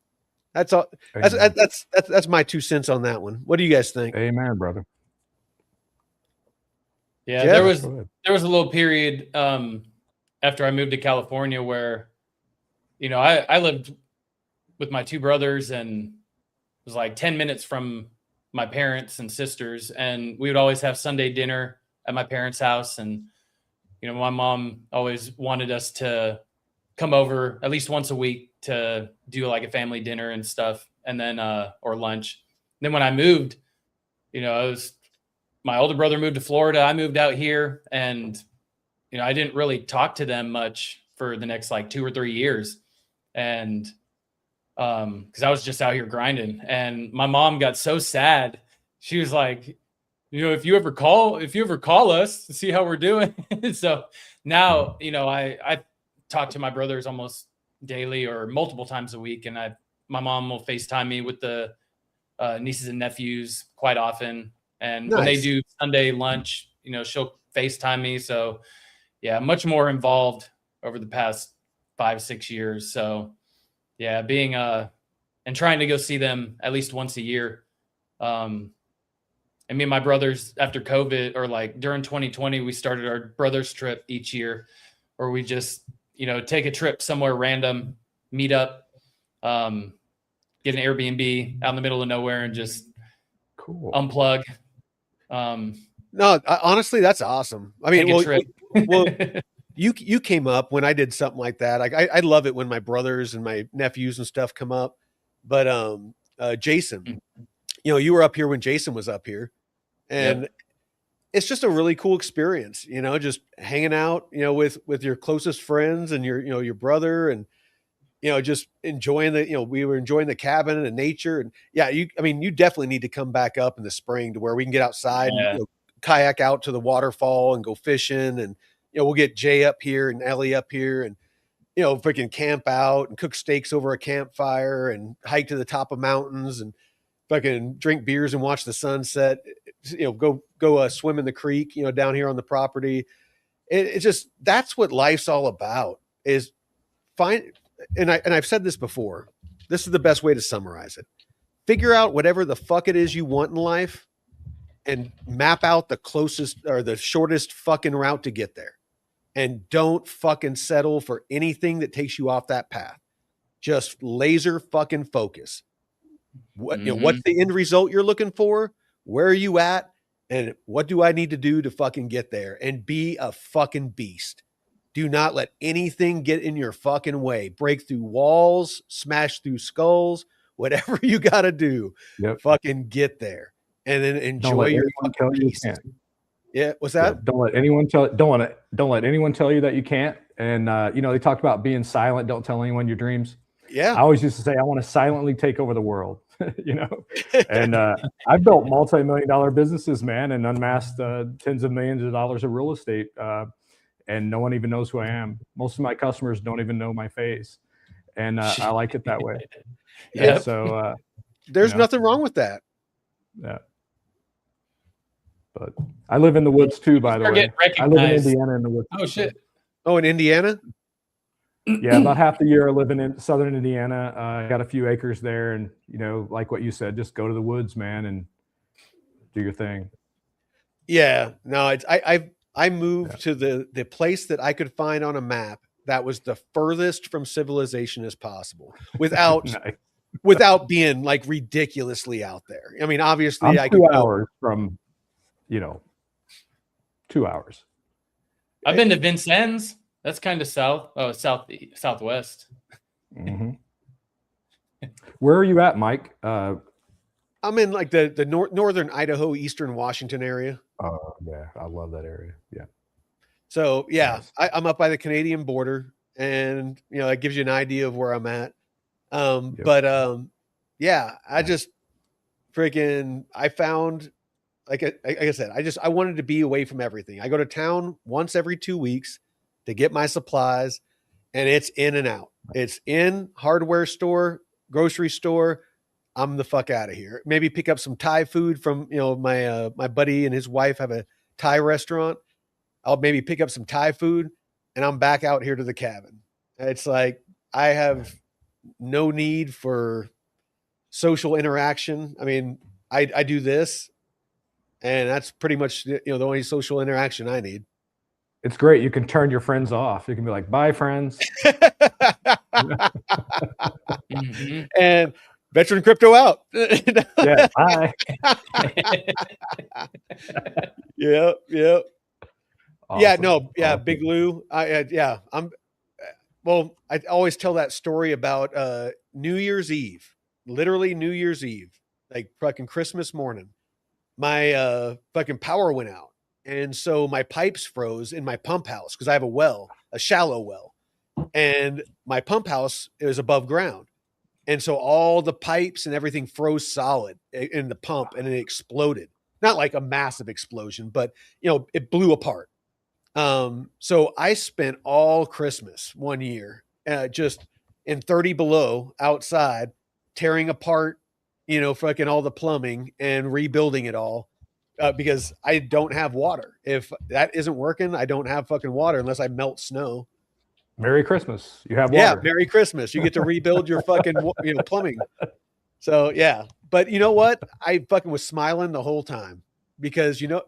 that's all. That's my 2 cents on that one. What do you guys think? Amen, brother. Yeah, Jeff? there was a little period after I moved to California where, I lived with my 2 brothers and it was like 10 minutes from my parents and sisters, and we would always have Sunday dinner at my parents' house. And my mom always wanted us to come over at least once a week to do like a family dinner and stuff, and then or lunch. And then when I moved, my older brother moved to Florida, I moved out here, and I didn't really talk to them much for the next like 2 or 3 years, and because I was just out here grinding. And my mom got so sad. She was like, if you ever call us to see how we're doing. So now, I talk to my brothers almost daily or multiple times a week. And my mom will FaceTime me with the nieces and nephews quite often. And when they do Sunday lunch, she'll FaceTime me. So yeah, much more involved over the past 5-6 years. So yeah, being and trying to go see them at least once a year. I mean, my brothers after COVID, or like during 2020, we started our brothers trip each year, where we just, take a trip somewhere random, meet up, get an Airbnb out in the middle of nowhere and just unplug. No, honestly, that's awesome. I mean, well, you came up when I did something like that. Like I love it when my brothers and my nephews and stuff come up. But Jason, you were up here when Jason was up here, and it's just a really cool experience. Just hanging out, with your closest friends and your brother, and just enjoying we were enjoying the cabin and nature. And yeah, you definitely need to come back up in the spring to where we can get outside and kayak out to the waterfall and go fishing. And we'll get Jay up here and Ellie up here, and freaking camp out and cook steaks over a campfire and hike to the top of mountains and fucking drink beers and watch the sunset. Go swim in the creek, down here on the property. It's just, that's what life's all about, is find. And I've said this before. This is the best way to summarize it. Figure out whatever the fuck it is you want in life and map out the closest or the shortest fucking route to get there. And don't fucking settle for anything that takes you off that path. Just laser fucking focus. What's the end result you're looking for? Where are you at? And what do I need to do to fucking get there? And be a fucking beast. Do not let anything get in your fucking way. Break through walls, smash through skulls, whatever you got to do. Fucking get there. And then enjoy your fucking beast. Yeah, what's that? Yeah, don't let anyone tell you that you can't. And they talked about being silent. Don't tell anyone your dreams. Yeah, I always used to say I want to silently take over the world. And I've built multi-million-dollar businesses, man, and unmasked tens of millions of dollars of real estate, and no one even knows who I am. Most of my customers don't even know my face, and I like it that way. Yeah. So there's nothing wrong with that. Yeah. But I live in the woods too, by the way. I live in Indiana in the woods. Oh shit! Oh, in Indiana? Yeah, about half the year I live in southern Indiana. I got a few acres there, and like what you said, just go to the woods, man, and do your thing. Yeah, no, I moved to the place that I could find on a map that was the furthest from civilization as possible, without without being like ridiculously out there. I mean, obviously, I'm 2 hours from. 2 hours. I've been to Vincennes. That's kind of southwest. Mm-hmm. Where are you at, Mike? I'm in like the northern Idaho, eastern Washington area. Oh yeah, I love that area. Yeah. So yeah, nice. I'm up by the Canadian border, and that gives you an idea of where I'm at. But yeah, I just freaking, I found, like I said, I wanted to be away from everything. I go to town once every 2 weeks to get my supplies, and it's in and out. It's in hardware store, grocery store. I'm the fuck out of here. Maybe pick up some Thai food from, my buddy and his wife have a Thai restaurant. I'll maybe pick up some Thai food, and I'm back out here to the cabin. It's like I have no need for social interaction. I mean, I do this, and that's pretty much the only social interaction I need. It's great. You can turn your friends off. You can be like, bye, friends. Mhm. And veteran crypto out. Yeah, bye. Yep. Yeah, Awesome. no, yeah, Awesome. Big Lou. Well, I always tell that story about New Year's Eve, literally New Year's Eve, like fucking Christmas morning. My fucking power went out. And so my pipes froze in my pump house because I have a shallow well. And my pump house is above ground. And so all the pipes and everything froze solid in the pump, and it exploded. Not like a massive explosion, but it blew apart. So I spent all Christmas one year just in 30 below outside, tearing apart, fucking all the plumbing and rebuilding it all because I don't have water. If that isn't working, I don't have fucking water unless I melt snow. Merry Christmas. You have Yeah, water. Merry Christmas. You get to rebuild your fucking plumbing. So yeah, but you know what? I fucking was smiling the whole time because you know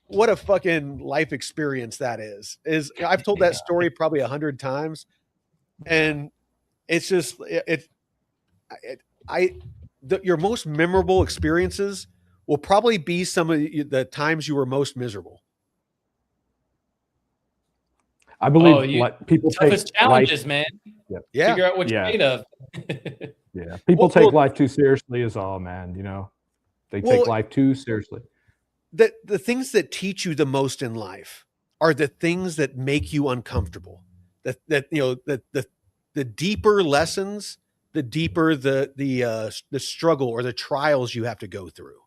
what a fucking life experience that is. I've told that story probably 100 times, and it's just your most memorable experiences will probably be some of the times you were most miserable. I believe Oh, people toughest take challenges, life. man. Yeah. Figure out what you're Yeah. made of. Yeah, people Well, take life too seriously is all, man. They Well, take life too seriously. the things that teach you the most in life are the things that make you uncomfortable. The deeper lessons, the deeper the struggle or the trials you have to go through.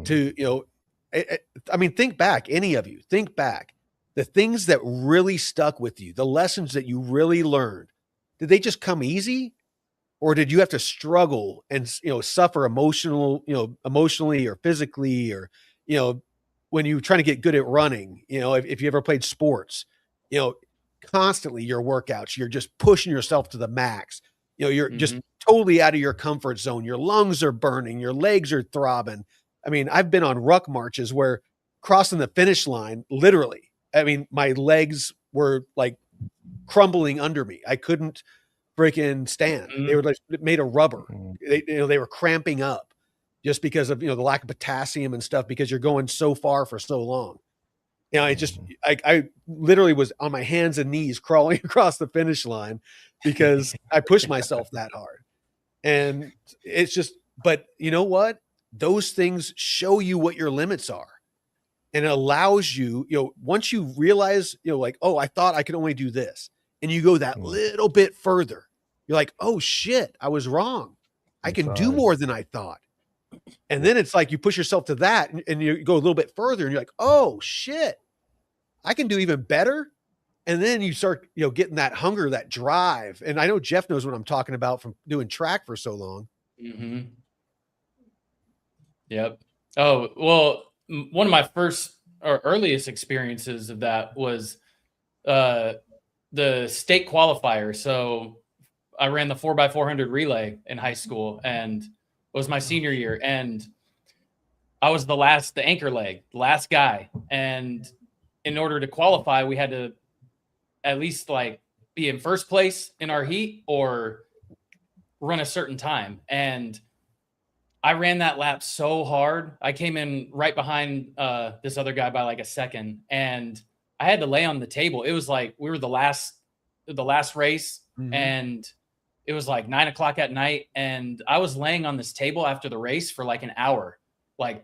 To I mean, think back. Any of you, think back. The things that really stuck with you, the lessons that you really learned, did they just come easy, or did you have to struggle and suffer emotionally or physically, or when you're trying to get good at running, if you ever played sports, constantly your workouts, you're just pushing yourself to the max. You're just totally out of your comfort zone. Your lungs are burning, your legs are throbbing. I mean, I've been on ruck marches where crossing the finish line, literally, I mean, my legs were like crumbling under me. I couldn't freaking stand. They were like made of rubber. They were cramping up just because of the lack of potassium and stuff, because you're going so far for so long. I literally was on my hands and knees crawling across the finish line because I pushed myself that hard. And it's just, but you know what? Those things show you what your limits are. And it allows you, once you realize, like, oh, I thought I could only do this. And you go that little bit further. You're like, oh shit, I was wrong. I can do more than I thought. And then it's like you push yourself to that and you go a little bit further and you're like, oh shit, I can do even better. And then you start, getting that hunger, that drive. And I know Jeff knows what I'm talking about from doing track for so long. Mm-hmm. Yep. Oh, well, one of my first or earliest experiences of that was the state qualifier. So I ran the 4x400 relay in high school, and it was my senior year. And I was the anchor leg, last guy. And in order to qualify, we had to at least be in first place in our heat or run a certain time. And I ran that lap so hard. I came in right behind this other guy by a second, and I had to lay on the table. It was like we were the last race, and it was 9:00 at night, and I was laying on this table after the race for an hour.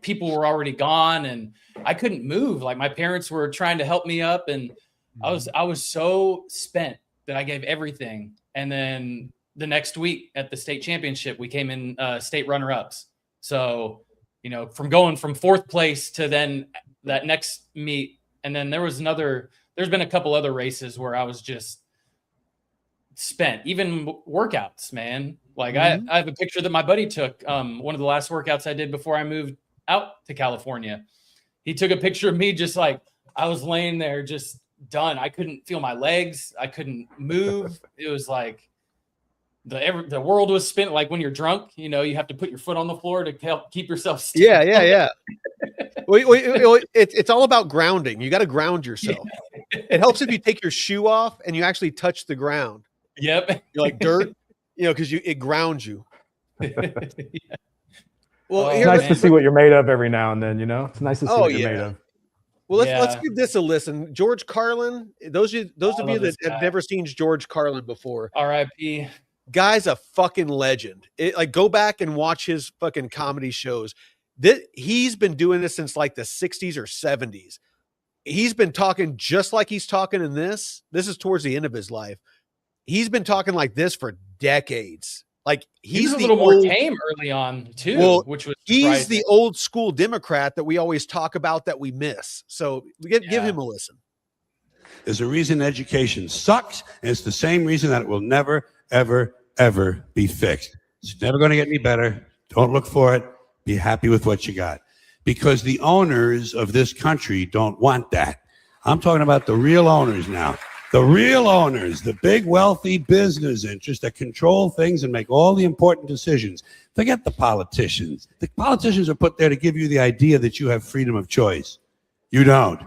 People were already gone, and I couldn't move. My parents were trying to help me up, and I was so spent that I gave everything. And then the next week at the state championship, we came in state runner-ups. So, you know, from going from 4th place to then that next meet. And then there's been a couple other races where I was just spent, even workouts, man. Like I have a picture that my buddy took, one of the last workouts I did before I moved out to California. He took a picture of me just like I was laying there just done. I couldn't feel my legs. I couldn't move. It was like the world was spinning. Like when you're drunk, you know, you have to put your foot on the floor to help keep yourself still. Yeah. It's all about grounding. You got to ground yourself. It helps if you take your shoe off and you actually touch the ground. Yep. You're like dirt, you know, because it grounds you. Yeah. Well, It's nice to see what you're made of every now and then, you know? It's nice to see what you're made of. Well, let's give this a listen. George Carlin, those of you that have never seen George Carlin before. R.I.P. Guy's a fucking legend. Like, go back and watch his fucking comedy shows. He's been doing this since like the 60s or 70s. He's been talking just like he's talking in this. This is towards the end of his life. He's been talking like this for decades. Like he's a little more tame early on too, which was he's the old school Democrat that we always talk about that we miss. So give him a listen. There's a reason education sucks, and it's the same reason that it will never, ever, ever be fixed. It's never going to get any better. Don't look for it. Be happy with what you got. Because the owners of this country don't want that. I'm talking about the real owners now. The real owners, the big wealthy business interests that control things and make all the important decisions. Forget the politicians. The politicians are put there to give you the idea that you have freedom of choice. You don't.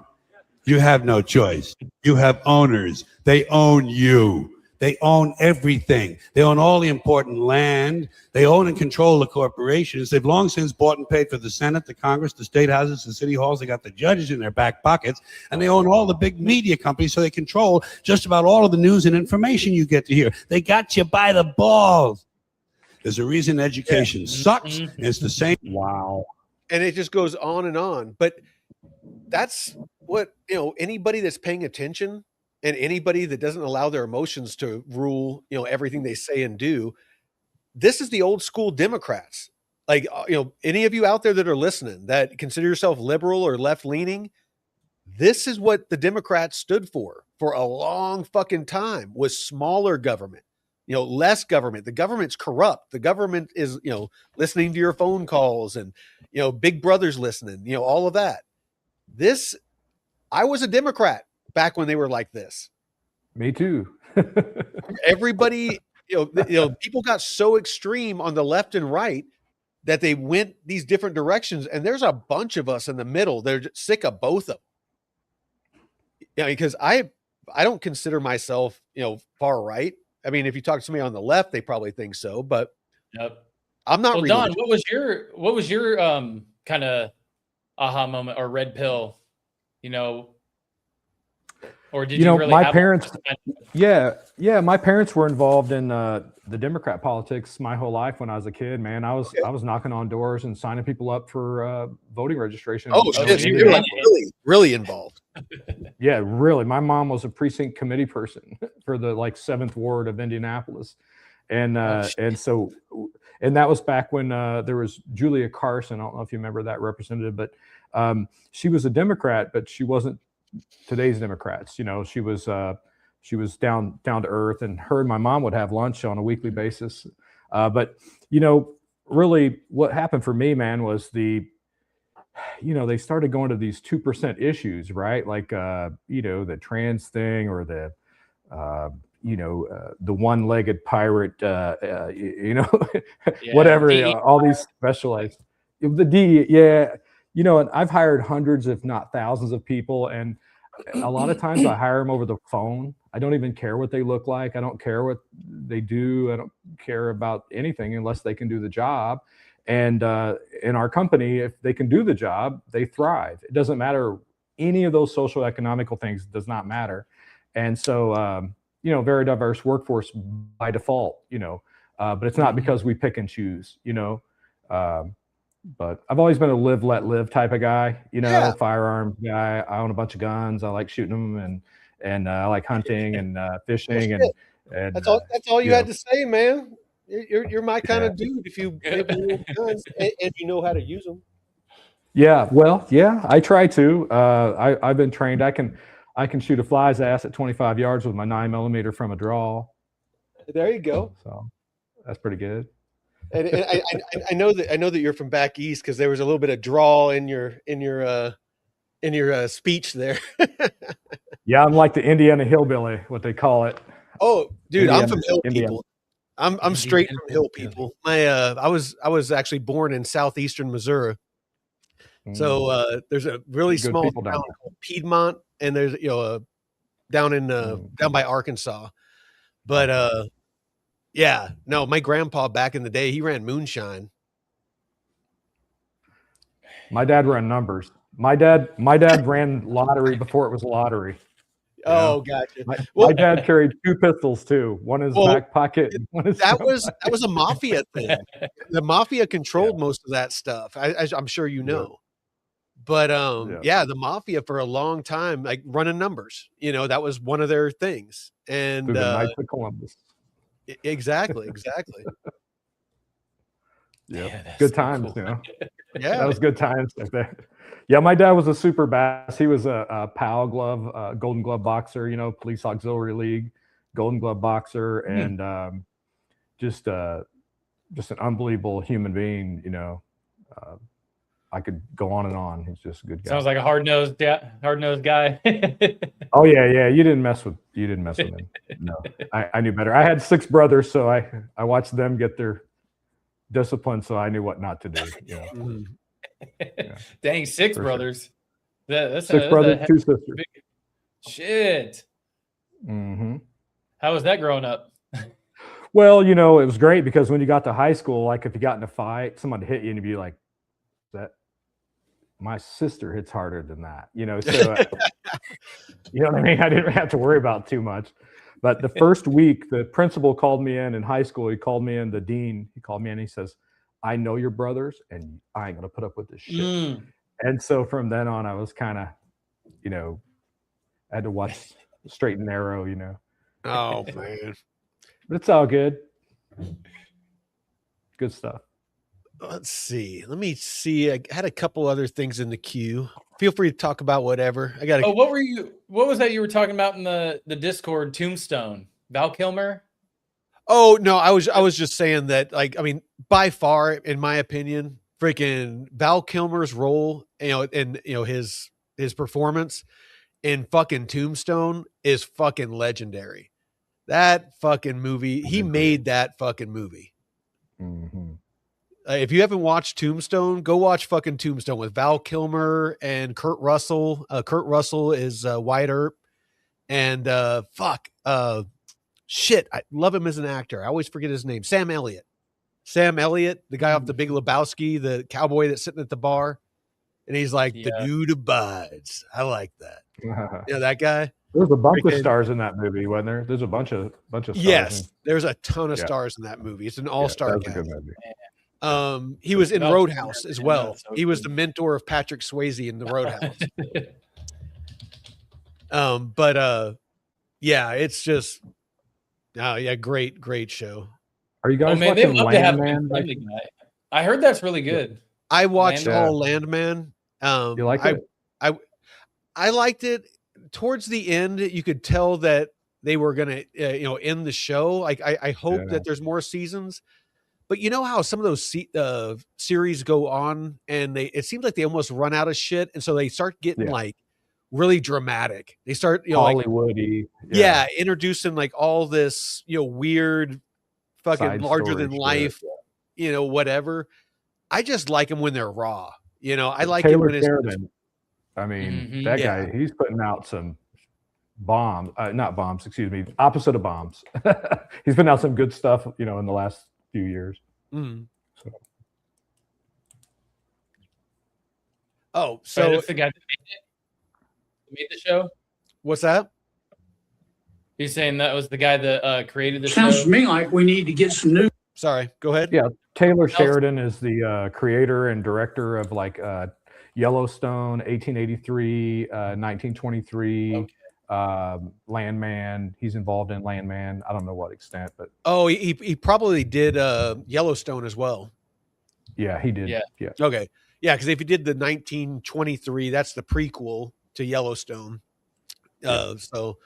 You have no choice. You have owners. They own you. They own everything. They own all the important land. They own and control the corporations. They've long since bought and paid for the Senate, the Congress, the state houses, the city halls. They got the judges in their back pockets, and they own all the big media companies, so they control just about all of the news and information you get to hear. They got you by the balls. There's a reason education sucks, and it's the same. Wow. And it just goes on and on. But that's what, you know, anybody that's paying attention and anybody that doesn't allow their emotions to rule, you know, everything they say and do, this is the old school Democrats. Like, you know, any of you out there that are listening that consider yourself liberal or left leaning, this is what the Democrats stood for a long fucking time, was smaller government, you know, less government. The government's corrupt. The government is, you know, listening to your phone calls and, you know, Big Brother's listening, you know, all of that. I was a Democrat back when they were like this. Me too. Everybody, you know, people got so extreme on the left and right that they went these different directions. And there's a bunch of us in the middle. They're sick of both of them. You know, because I don't consider myself, you know, far right. I mean, if you talk to somebody on the left, they probably think so, but I'm not. Well, Don, what was your kind of aha moment or red pill, you know? Or did you know, really my parents? Yeah, my parents were involved in the Democrat politics my whole life. When I was a kid, man, I was knocking on doors and signing people up for voting registration. Oh shit, you were like really involved. Yeah, really. My mom was a precinct committee person for the like 7th ward of Indianapolis, and so that was back when there was Julia Carson. I don't know if you remember that representative, but she was a Democrat, but she wasn't today's Democrats. You know, she was down to earth, and her and my mom would have lunch on a weekly basis. But you know, really what happened for me, man, was they started going to these 2% issues, right? Like, you know, the trans thing, or the one-legged pirate, you know, whatever, all these specialized, the D, yeah. You know, and I've hired hundreds, if not thousands of people. And a lot of times I hire them over the phone. I don't even care what they look like. I don't care what they do. I don't care about anything unless they can do the job. And in our company, if they can do the job, they thrive. It doesn't matter. Any of those social economical things does not matter. And so, you know, very diverse workforce by default, you know, but it's not because we pick and choose, you know. But I've always been a live, let live type of guy, you know, firearm guy. I own a bunch of guns. I like shooting them, and I like hunting and fishing, And That's all you yeah. had to say, man. You're my kind of dude. If you live with guns and you know how to use them. Yeah, well, yeah, I try to. I've been trained. I can shoot a fly's ass at 25 yards with my 9mm from a draw. There you go. So that's pretty good. And I know that you're from back east because there was a little bit of drawl in your speech there. Yeah, I'm like the Indiana hillbilly, what they call it. Oh, dude, I'm Indiana, from hill Indiana. people. I'm straight from hill people. I was actually born in southeastern Missouri. So there's a really Good small people town down there. called Piedmont, and there's down by Arkansas. But yeah, no, my grandpa back in the day, he ran moonshine. My dad ran numbers. My dad ran lottery before it was lottery. Oh, gotcha. My dad carried 2 pistols too. One in his back pocket. And one in his that front was a mafia thing. The mafia controlled most of that stuff. I'm sure you know. But the mafia for a long time, like running numbers, that was one of their things. And through the Knights of Columbus. Exactly. Yeah, good times, cool. Yeah, that was good times like that. Yeah, my dad was a super badass. He was a Powell Glove, Golden Glove boxer. Police Auxiliary League, Golden Glove boxer, and just an unbelievable human being. I could go on and on. He's just a good guy. Sounds like a hard-nosed guy. Oh yeah. You didn't mess with him. No, I knew better. I had 6 brothers, so I watched them get their discipline, so I knew what not to do. Dang, 6 For brothers. That's 6 brothers, 2 sisters. Shit. Mm-hmm. How was that growing up? Well, it was great because when you got to high school, like if you got in a fight, someone hit you and you'd be like, that my sister hits harder than that, so you know what I mean? I didn't have to worry about too much. But the first week, the principal called me in high school. He called me in, the dean, he called me in, he says, I know your brothers and I ain't going to put up with this shit. And so from then on, I was kind of, I had to watch straight and narrow, Oh, man. But it's all good. Good stuff. Let's see. Let me see. I had a couple other things in the queue. Feel free to talk about whatever. I got. What was that you were talking about in the Discord? Tombstone, Val Kilmer. Oh no, I was just saying that. By far, in my opinion, freaking Val Kilmer's role, and his performance in fucking Tombstone is fucking legendary. That fucking movie, he made that fucking movie. Mm-hmm. If you haven't watched Tombstone, go watch fucking Tombstone with Val Kilmer and Kurt Russell. Kurt Russell is Wyatt Earp, and shit, I love him as an actor. I always forget his name. Sam Elliott, the guy off the Big Lebowski, the cowboy that's sitting at the bar, and he's like, the dude abides. I like that. That guy. There's a bunch of stars in that movie, wasn't there? There's a bunch of stars. Yes, there's a ton of stars in that movie. It's an all-star cast. A good movie. He was in Roadhouse as well. He was the mentor of Patrick Swayze in the Roadhouse. It's just, great show. Are you guys watching Landman? I heard that's really good. I watched all Landman. You like it? I liked it. Towards the end, you could tell that they were gonna, end the show. Like I hope that there's more seasons. But you know how some of those series go on, and it seems like they almost run out of shit, and so they start getting like really dramatic. They start, Hollywoody, introducing like all this, weird, fucking larger than life, whatever. I just like them when they're raw. I like Taylor it when Sheridan. I mean, that guy, he's putting out some bombs, not bombs, excuse me, opposite of bombs. He's putting out some good stuff, in the last few years. So that's the guy that made the show. What's that? He's saying that was the guy that created the show. Sounds to me like we need to get some new. Sorry, go ahead. Yeah, Taylor Sheridan is the creator and director of Yellowstone, 1883, 1923, Landman. He's involved in Landman. I don't know what extent, but Oh, he probably did Yellowstone as well. yeah, he did. Yeah. Yeah. Okay. Yeah, because if he did the 1923, that's the prequel to Yellowstone. So,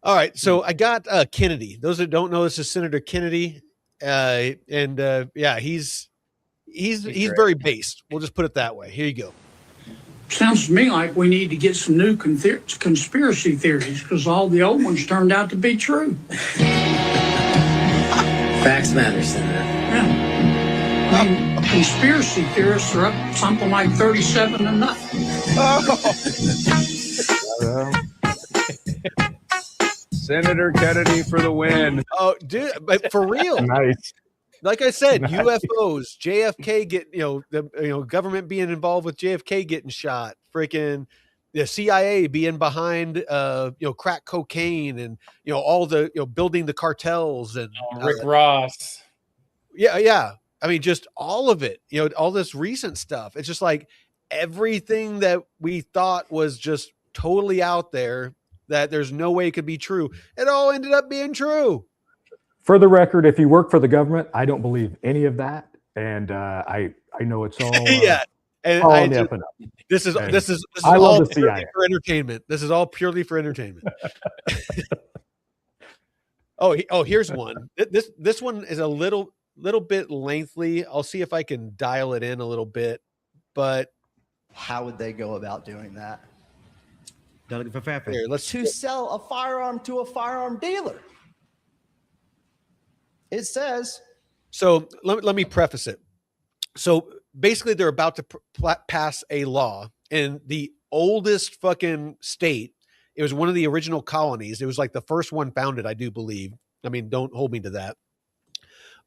all right. So I got Kennedy. Those that don't know, this is Senator Kennedy, yeah, he's great. very based. We'll just put it that way. Here you go. Sounds to me like we need to get some new conspiracy theories because all the old ones turned out to be true. Facts matter, Senator. Yeah. I mean, conspiracy theorists are up something like 37 to nothing. Senator Kennedy for the win. Oh, dude, but for real. Nice. Like I said, Nice. UFOs, JFK the government being involved with JFK getting shot, freaking the CIA being behind crack cocaine and all the building the cartels and Rick Ross. Yeah. I mean, just all of it, all this recent stuff. It's just like everything that we thought was just totally out there that there's no way it could be true. It all ended up being true. For the record, if you work for the government, I don't believe any of that, and I know it's all Yeah. And all I on the just- up and up. this is And this is I love all the purely CIA. for entertainment. This is all purely for entertainment. Here's one. This one is a little bit lengthy. I'll see if I can dial it in a little bit, but How would they go about doing that? here, let's To sell a firearm to a firearm dealer. It says, So let me preface it. So basically, they're about to pass a law in the oldest fucking state. It was one of the original colonies. It was like the first one founded, I do believe. I mean, don't hold me to that.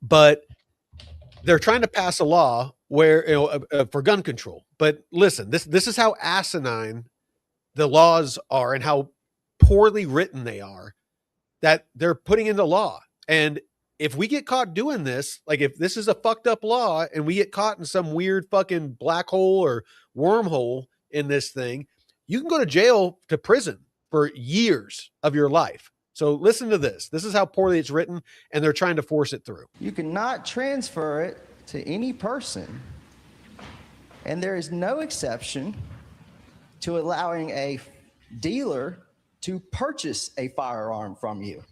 But they're trying to pass a law where for gun control. But listen, this is how asinine the laws are and how poorly written they are that they're putting into law. And if we get caught doing this, like if this is a fucked up law and we get caught in some weird fucking black hole or wormhole in this thing, you can go to jail, to prison for years of your life. So listen to this. This is how poorly it's written, and they're trying to force it through. you cannot transfer it to any person, and there is no exception to allowing a dealer to purchase a firearm from you.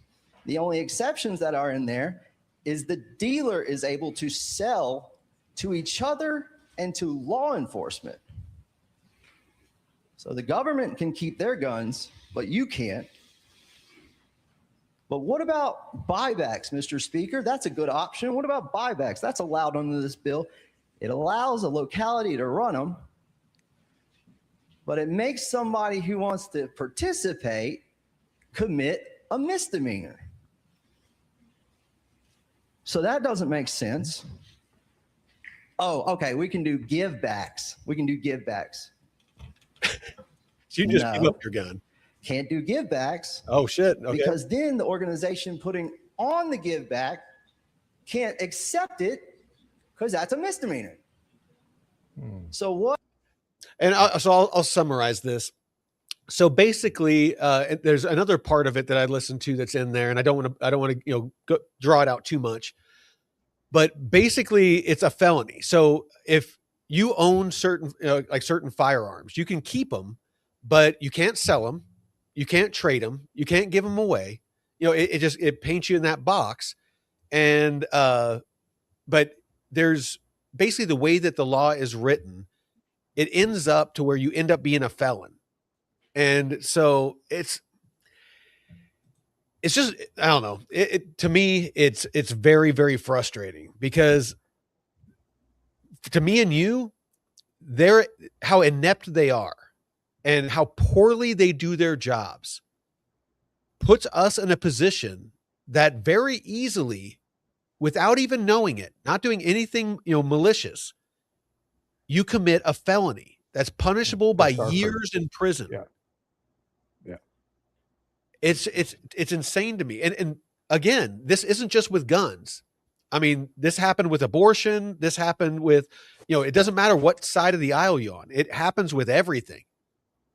The only exceptions that are in there is the dealer is able to sell to each other and to law enforcement. So the government can keep their guns, but you can't. But what about buybacks, Mr. Speaker? That's a good option. What about buybacks? That's allowed under this bill. It allows a locality to run them, but it makes somebody who wants to participate commit a misdemeanor. So that doesn't make sense. Oh, okay. We can do givebacks. So you just No. give up your gun. Can't do givebacks Oh shit. Okay. because then the organization putting on the give back can't accept it because that's a misdemeanor. So what? And I'll summarize this. So basically, there's another part of it that I listened to that's in there, and I don't want to draw it out too much. But basically, it's a felony. So if you own certain firearms, you can keep them, but you can't sell them, you can't trade them, you can't give them away. It paints you in that box. And but there's basically the way that the law is written, it ends up to where you end up being a felon. And so it's just, I don't know. To me, it's very, very frustrating because to me and you, they're how inept they are and how poorly they do their jobs puts us in a position that very easily, without even knowing it, not doing anything, malicious, you commit a felony that's punishable by years in prison. Yeah. It's insane to me. And again, this isn't just with guns. I mean, this happened with abortion. This happened with, it doesn't matter what side of the aisle you're on. It happens with everything.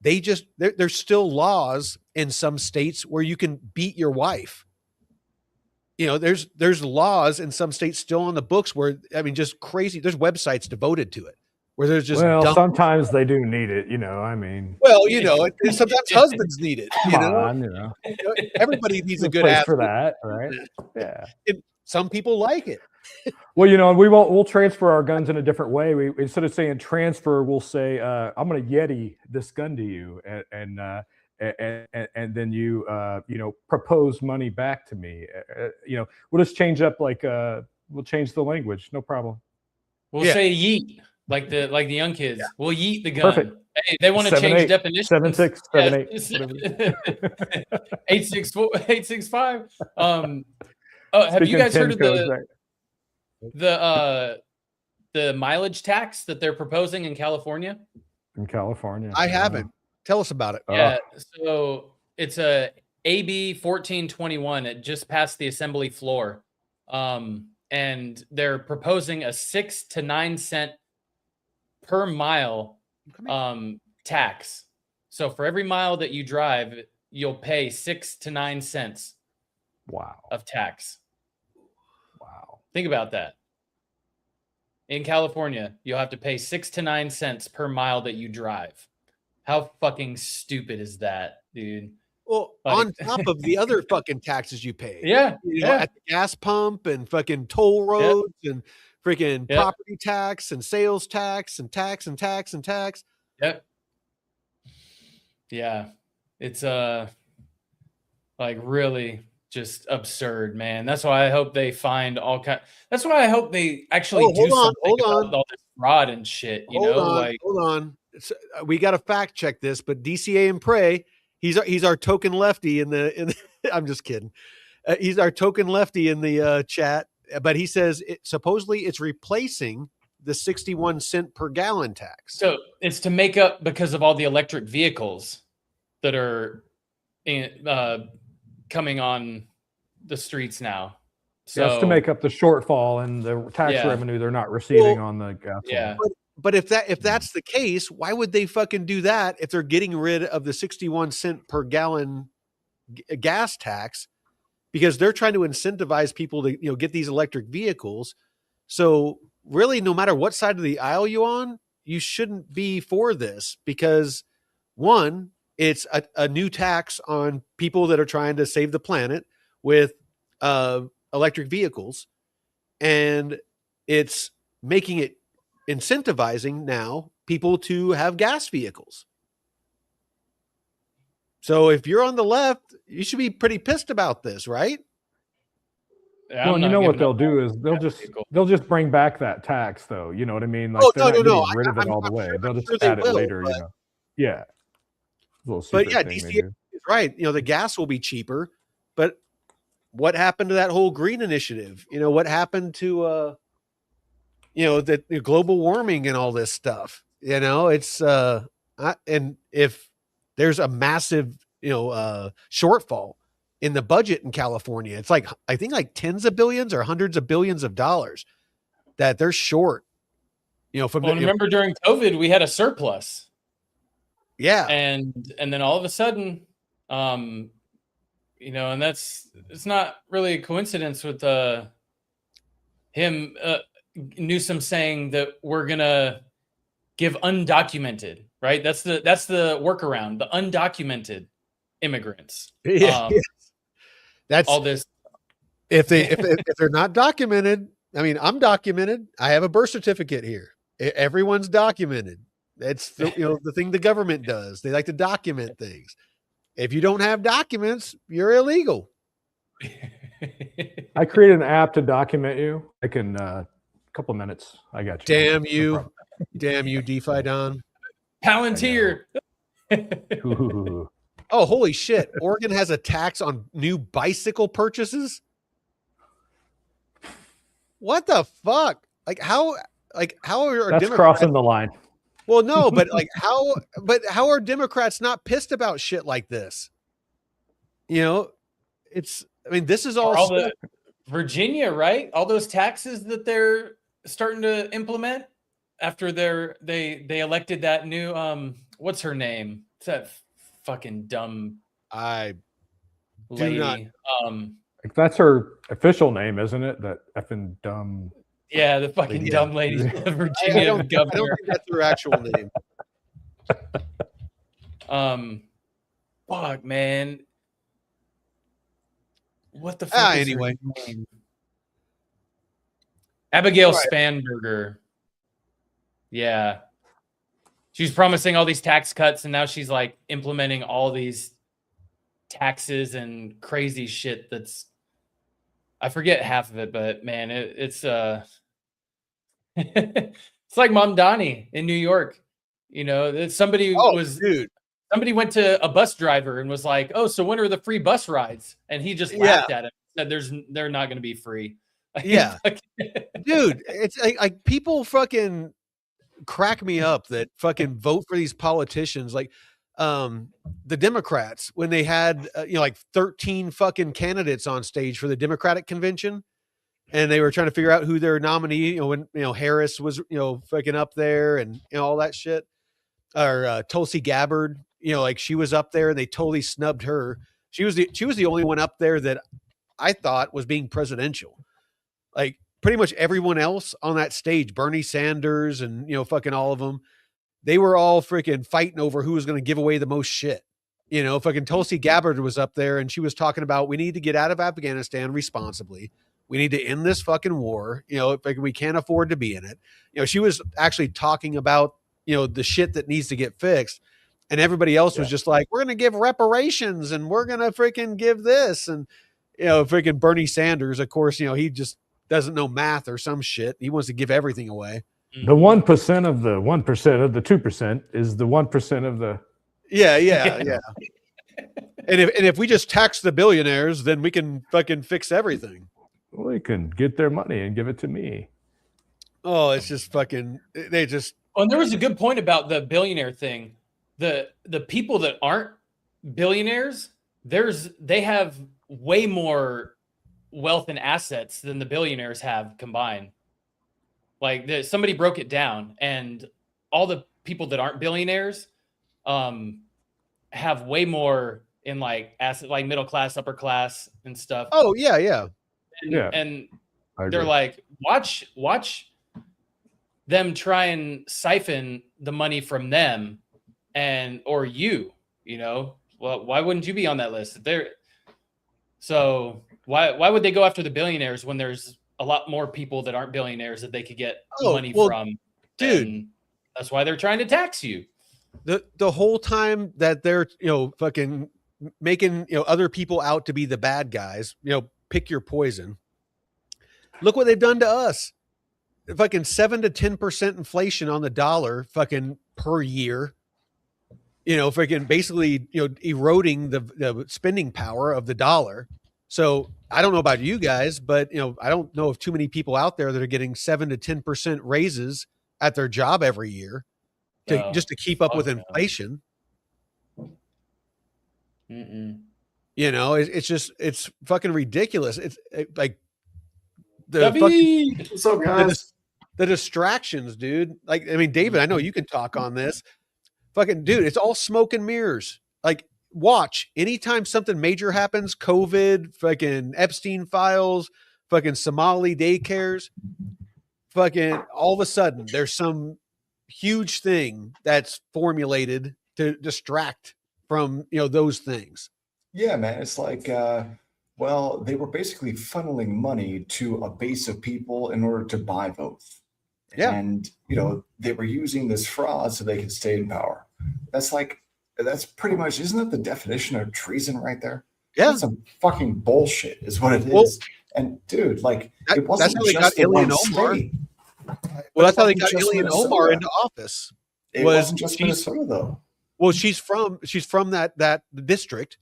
there's still laws in some states where you can beat your wife. There's laws in some states still on the books where, I mean, just crazy. There's websites devoted to it where there's just sometimes they do need it, I mean. Well, sometimes husbands need it. Come on, everybody needs a good place ass for that, right? Yeah. And some people like it. Well, we'll transfer our guns in a different way. We instead of saying transfer, we'll say, I'm going to Yeti this gun to you, and then you propose money back to me. We'll just change up we'll change the language, no problem. We'll say yeet like the young kids. Yeah. We'll yeet the gun. Perfect. Hey, they want to change definitions. 7, 6, 7, 8. 864, 865. Have you guys heard of the mileage tax that they're proposing in California? In California, I haven't. Tell us about it. Yeah, so it's a AB 1421. It just passed the assembly floor, and they're proposing a 6 to 9 cent per mile tax. So for every mile that you drive, you'll pay 6 to 9 cents. Wow. Of tax. Wow. Think about that. In California, you'll have to pay 6 to 9 cents per mile that you drive. How fucking stupid is that, dude? Well, on top of the other fucking taxes you pay. Yeah. At the gas pump and fucking toll roads and freaking property tax and sales tax and tax and tax and tax. Yep. Yeah. It's really just absurd, man. That's why I hope they find all kind. That's why I hope they actually do something about all this fraud and shit. Hold on. We got to fact check this, but DCA and Prey, he's our token lefty in the I'm just kidding. He's our token lefty in the chat, but he says supposedly it's replacing the 61 cent per gallon tax. So it's to make up because of all the electric vehicles that are coming on the streets now. So it's to make up the shortfall and the tax revenue they're not receiving on the gas. Yeah. But if that's the case, why would they fucking do that if they're getting rid of the 61 cent per gallon gas tax? Because they're trying to incentivize people to get these electric vehicles. So really, no matter what side of the aisle you're on, you shouldn't be for this because one, it's a new tax on people that are trying to save the planet with electric vehicles, and it's making it incentivizing now people to have gas vehicles. So if you're on the left, you should be pretty pissed about this, right? Yeah, well, what they'll do is they'll just bring back that tax, though. You know what I mean? Like they're not getting rid of it all the way. They'll just add it later. Yeah. But yeah, DCA is right. The gas will be cheaper, but what happened to that whole green initiative? What happened to the global warming and all this stuff? It's and if there's a massive shortfall in the budget in California, it's like I think like tens of billions or hundreds of billions of dollars that they're short. Remember during COVID we had a surplus. Yeah. And then all of a sudden, and it's not really a coincidence with him, Newsom saying that we're going to give undocumented, right? That's the workaround, the undocumented immigrants. That's all this. If they're not documented, I mean, I'm documented. I have a birth certificate here. Everyone's documented. That's the thing the government does. They like to document things. If you don't have documents, you're illegal. I created an app to document you. I can a couple minutes. I got you. Damn you. Damn you, DeFi Don. Palantir. Oh, holy shit. Oregon has a tax on new bicycle purchases? What the fuck? How are that's Democrats crossing the line? Well, no, but how are Democrats not pissed about shit like this? This is all the Virginia, right? All those taxes that they're starting to implement after they elected that new what's her name? It's that fucking dumb I do lady. not. Like, that's her official name, isn't it? That effing dumb. Yeah, the fucking Yeah. dumb lady, the I Virginia don't governor. think that's her actual name. Fuck, man. What the fuck is Anyway. her name? Abigail Right. Spanberger. Yeah. She's promising all these tax cuts, and now she's like implementing all these taxes and crazy shit that's, I forget half of it, but man, it's it's like Mamdani in New York. You know, somebody somebody went to a bus driver and was like, "Oh, so when are the free bus rides?" And he just laughed at him. Said, "They're not going to be free." Yeah, dude, it's like people fucking crack me up that fucking vote for these politicians. Like, the Democrats, when they had like 13 fucking candidates on stage for the Democratic convention, and they were trying to figure out who their nominee. When Harris was fucking up there, and all that shit, or Tulsi Gabbard, like she was up there, and they totally snubbed her. She was the only one up there that I thought was being presidential. Like, pretty much everyone else on that stage, Bernie Sanders and fucking all of them, they were all freaking fighting over who was going to give away the most shit. Fucking Tulsi Gabbard was up there, and she was talking about, we need to get out of Afghanistan responsibly. We need to end this fucking war. We can't afford to be in it. She was actually talking about the shit that needs to get fixed, and everybody else was just like, we're going to give reparations, and we're going to freaking give this, and freaking Bernie Sanders, of course, he just doesn't know math or some shit. He wants to give everything away. The 1% of the 1% of the 2% is the 1% of the. Yeah. And if we just tax the billionaires, then we can fucking fix everything. We can get their money and give it to me. Oh, it's just fucking. They just. Oh, and there was a good point about the billionaire thing. The people that aren't billionaires, they have way more wealth and assets than the billionaires have combined. Like, somebody broke it down, and all the people that aren't billionaires have way more in like asset, like middle class, upper class, and stuff. Oh yeah. And they're like, watch them try and siphon the money from them, or well, why wouldn't you be on that list? So why would they go after the billionaires when there's a lot more people that aren't billionaires that they could get money from? Dude, and that's why they're trying to tax you. The whole time that they're fucking making other people out to be the bad guys, pick your poison. Look what they've done to us. Fucking 7 to 10% inflation on the dollar fucking per year. Freaking basically eroding the spending power of the dollar. So I don't know about you guys, but I don't know of too many people out there that are getting 7 to 10% raises at their job every year just to keep up with inflation. It's fucking ridiculous. It's like What's up, guys? The distractions, dude. Like, I mean, David, I know you can talk on this. Fucking dude, it's all smoke and mirrors. Like, watch, anytime something major happens, COVID, fucking Epstein files, fucking Somali daycares, fucking all of a sudden there's some huge thing that's formulated to distract from those things. Yeah, man. It's like, well, they were basically funneling money to a base of people in order to buy votes. Yeah. And, they were using this fraud so they could stay in power. That's pretty much, isn't that the definition of treason right there? Yeah. That's some fucking bullshit is what it is. And dude, like, it wasn't that's how they just got Ilhan Omar. state. Well, that's how they got Ilhan Omar into office. It wasn't just Minnesota, though. Well, she's from that district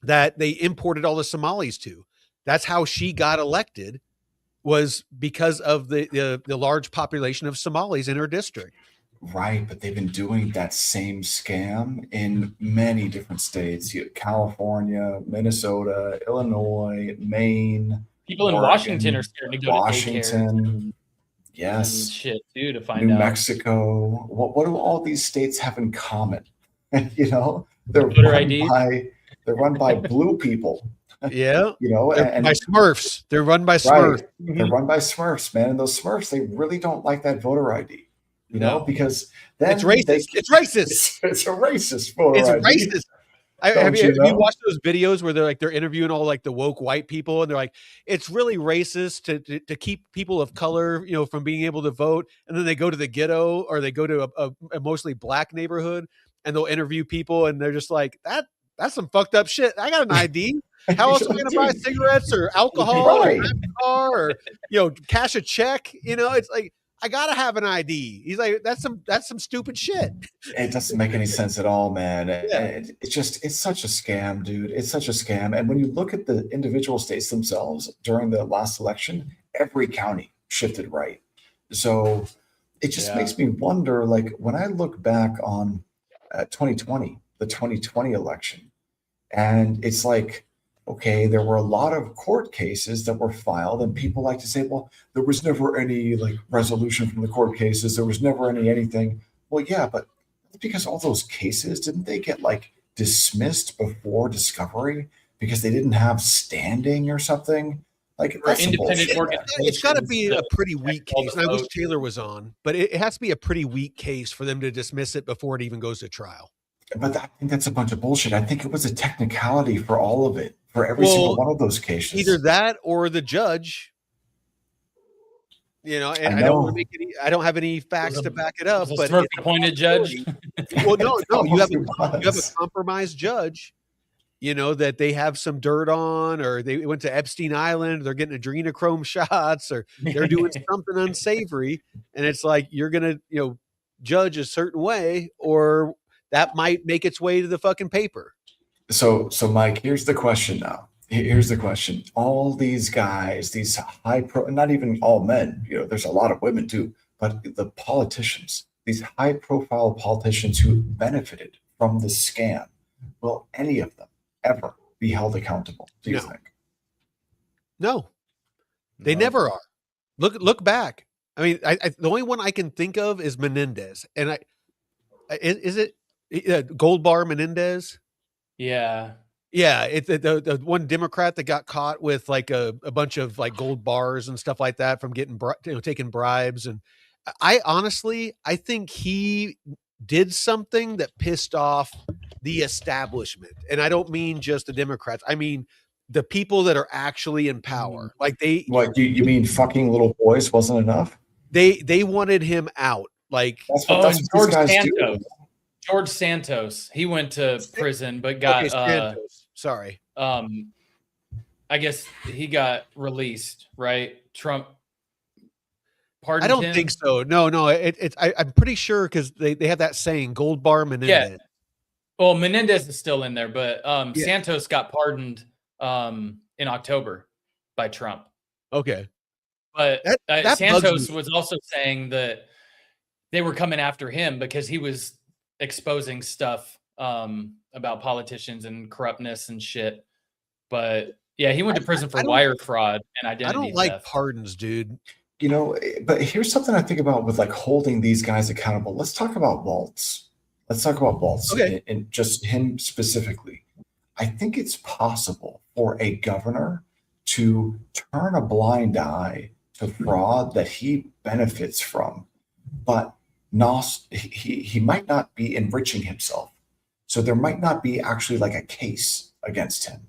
that they imported all the Somalis to. That's how she got elected, was because of the large population of Somalis in her district. Right, but they've been doing that same scam in many different states: California, Minnesota, Illinois, Maine. People in Oregon, Washington are starting to go Washington, to daycare. Yes, Shit, too, to find New out. Mexico. What do all these states have in common? You know, they're Voter run ID? by blue people. Yeah. You know, They're by Smurfs. They're run by Smurfs. right. They're run by Smurfs, man. And those Smurfs, they really don't like that voter ID. You know, No. because then It's racist. It's racist. It's a racist voter It's ID. racist. Have Don't you, you have you know? watched those videos where they're interviewing all like the woke white people, and they're like, it's really racist to keep people of color, you know, from being able to vote, and then they go to the ghetto or they go to a mostly black neighborhood, and they'll interview people, and they're just like, that's some fucked up shit. I got an ID. How else am I going to buy cigarettes or alcohol or Right. drive a car or, you know, cash a check? You know, it's like, I gotta have an ID. He's like, that's some stupid shit. It doesn't make any sense at all, man. Yeah. It's such a scam, dude. It's such a scam. And when you look at the individual states themselves during the last election, every county shifted right. So it just makes me wonder, like when I look back on 2020, the 2020 election, and it's like, okay, there were a lot of court cases that were filed, and people like to say, well, there was never any like resolution from the court cases. There was never anything. Well, yeah, but because all those cases, didn't they get like dismissed before discovery because they didn't have standing or something? Like that's some independent bullshit, man. It's got to be a pretty weak all case. the And I wish votes. Taylor was on, but it has to be a pretty weak case for them to dismiss it before it even goes to trial. But I think that's a bunch of bullshit. I think it was a technicality for all of it, for every single one of those cases. Either that or the judge. You know, and I know. don't want to make any. I don't have any facts to back it up. Was a But Smurf it's a appointed judge? well, no, you have a was. compromised judge. You know that they have some dirt on, or they went to Epstein Island. They're getting adrenochrome shots, or they're doing something unsavory, and it's like you're gonna, you know, judge a certain way, or that might make its way to the fucking paper. So Mike, here's the question now. Here's the question. All these guys, these not even all men, you know, there's a lot of women too, but the politicians, these high profile politicians who benefited from the scam, will any of them ever be held accountable, do you No. think? No, they No. never are. Look back. I mean, the only one I can think of is Menendez, and is it Gold Bar Menendez? Yeah. Yeah, it's the one Democrat that got caught with like a bunch of like gold bars and stuff like that from getting taking bribes. And I honestly think he did something that pissed off the establishment, and I don't mean just the Democrats. I mean the people that are actually in power. Like What you mean fucking little boys wasn't enough? they wanted him out. Like That's what and these George guys Santos. do. George Santos. He went to prison, but got okay, Santos. Sorry. I guess he got released, right? Trump pardoned I don't him. think so. No. I'm pretty sure because they have that saying, Gold Bar Menendez. Yeah. Well, Menendez is still in there, but Yeah. Santos got pardoned in October by Trump. Okay. But That bugs Santos me. was also saying that they were coming after him because he was exposing stuff about politicians and corruptness and shit. But yeah, he went to prison for wire fraud and identity I don't like theft. pardons, dude. You know, but here's something I think about with like holding these guys accountable. Let's talk about Waltz. Let's talk about Waltz Okay. and just him specifically. I think it's possible for a governor to turn a blind eye to fraud that he benefits from, but he might not be enriching himself. So there might not be actually like a case against him.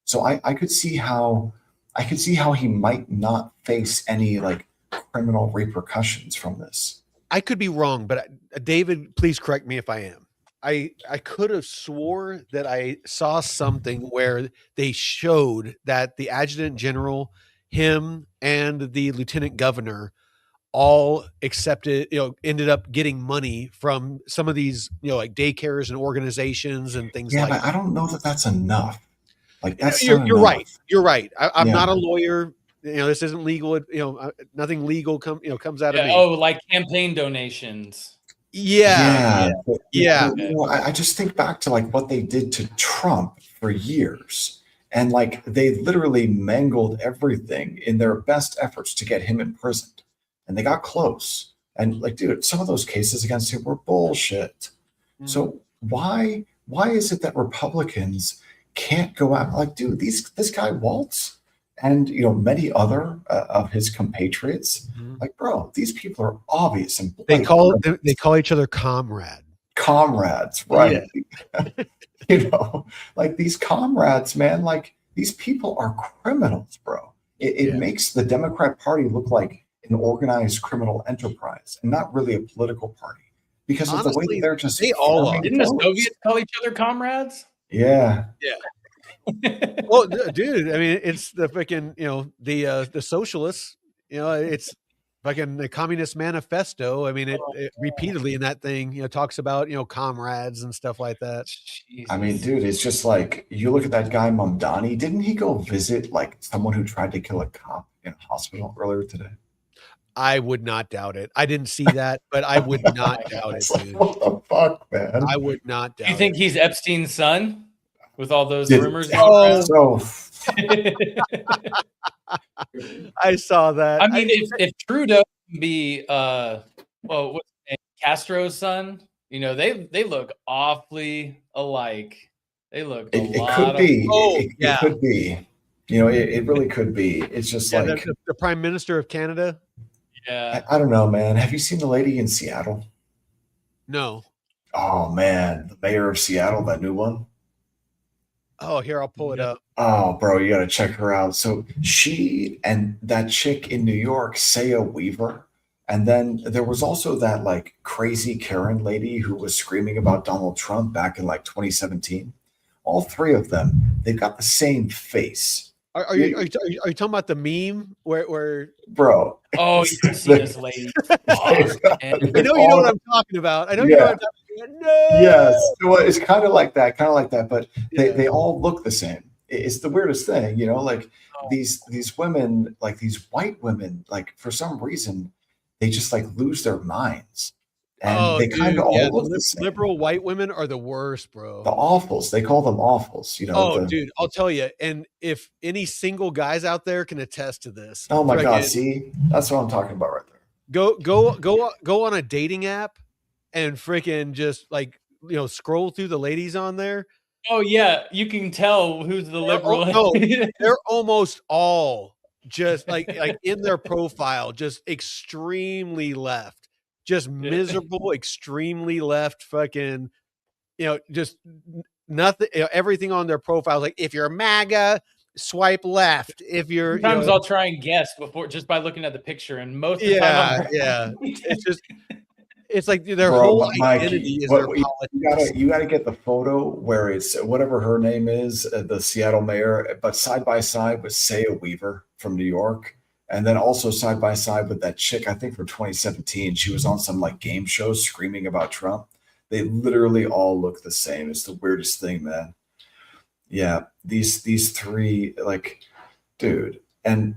So I could see how he might not face any like criminal repercussions from this. I could be wrong, but David, please correct me if I am. I could have swore that I saw something where they showed that the adjutant general, him, and the lieutenant governor all accepted, ended up getting money from some of these, like daycares and organizations and things Yeah, like but that. I don't know that that's enough. Like that's You're not enough. right. You're right. I'm Yeah. not a lawyer. This isn't legal. Nothing legal comes out of me. Oh, like campaign donations. Yeah. But, Yeah. I just think back to like what they did to Trump for years. And like they literally mangled everything in their best efforts to get him imprisoned. And they got close. And like, dude, some of those cases against him were bullshit. So why is it that Republicans can't go out like, dude, this guy Waltz and many other of his compatriots, like, bro, these people are obvious and They blatant call each other comrade. comrades, right? Like these comrades, man, like these people are criminals, bro. It makes the Democrat Party look like an organized criminal enterprise and not really a political party because of the way that Honestly, they're just they all are. Didn't the votes. Soviets call each other comrades? Yeah. Well, dude, I mean, it's the freaking, the socialists, it's fucking the Communist Manifesto. I mean, it repeatedly in that thing, talks about, comrades and stuff like that. I mean, dude, it's just like you look at that guy Mamdani. Didn't he go visit like someone who tried to kill a cop in a hospital earlier today? I would not doubt it. I didn't see that, but I would not doubt it, It's like, dude. what the fuck, man? I would not doubt Do you think it. he's Epstein's son with all those Dude, rumors? so I saw that. I mean, if Trudeau can be what's his name? Castro's son, they look awfully alike. They look it could be. yeah. It could be. It really could be. It's just Yeah, like the Prime Minister of Canada. Yeah. I don't know, man. Have you seen the lady in Seattle? No. Oh man, the mayor of Seattle, that new one. Oh, here, I'll pull it up. Oh, bro, you got to check her out. So she and that chick in New York, Saya Weaver, and then there was also that like crazy Karen lady who was screaming about Donald Trump back in like 2017. All three of them, they've got the same face. Are you talking about the meme where Bro? Oh, you see this lady. I know you know what I'm talking about. I know you know what I'm talking about. No. Yes, well, it's kind of like that, but they all look the same. It's the weirdest thing, like these women, like these white women, like for some reason, they just like lose their minds. And they kind of all look the same. Liberal white women are the worst, bro. The awfuls. They call them awfuls, dude, I'll tell you. And if any single guys out there can attest to this. Oh my God, see? That's what I'm talking about right there. Go on a dating app and freaking just like, scroll through the ladies on there. Oh yeah, you can tell who's the liberal. No, they're almost all just like in their profile, just extremely left. Just miserable, extremely left, fucking, just nothing, everything on their profile. Like, if you're MAGA, swipe left. If you're, sometimes I'll try and guess before just by looking at the picture, and most of the time, it's just, it's like their whole identity is their politics. You gotta get the photo where it's whatever her name is, the Seattle mayor, but side by side with Saya Weaver from New York. And then also side by side with that chick, I think from 2017, she was on some like game show screaming about Trump. They literally all look the same. It's the weirdest thing, man. Yeah, these three, like, dude, and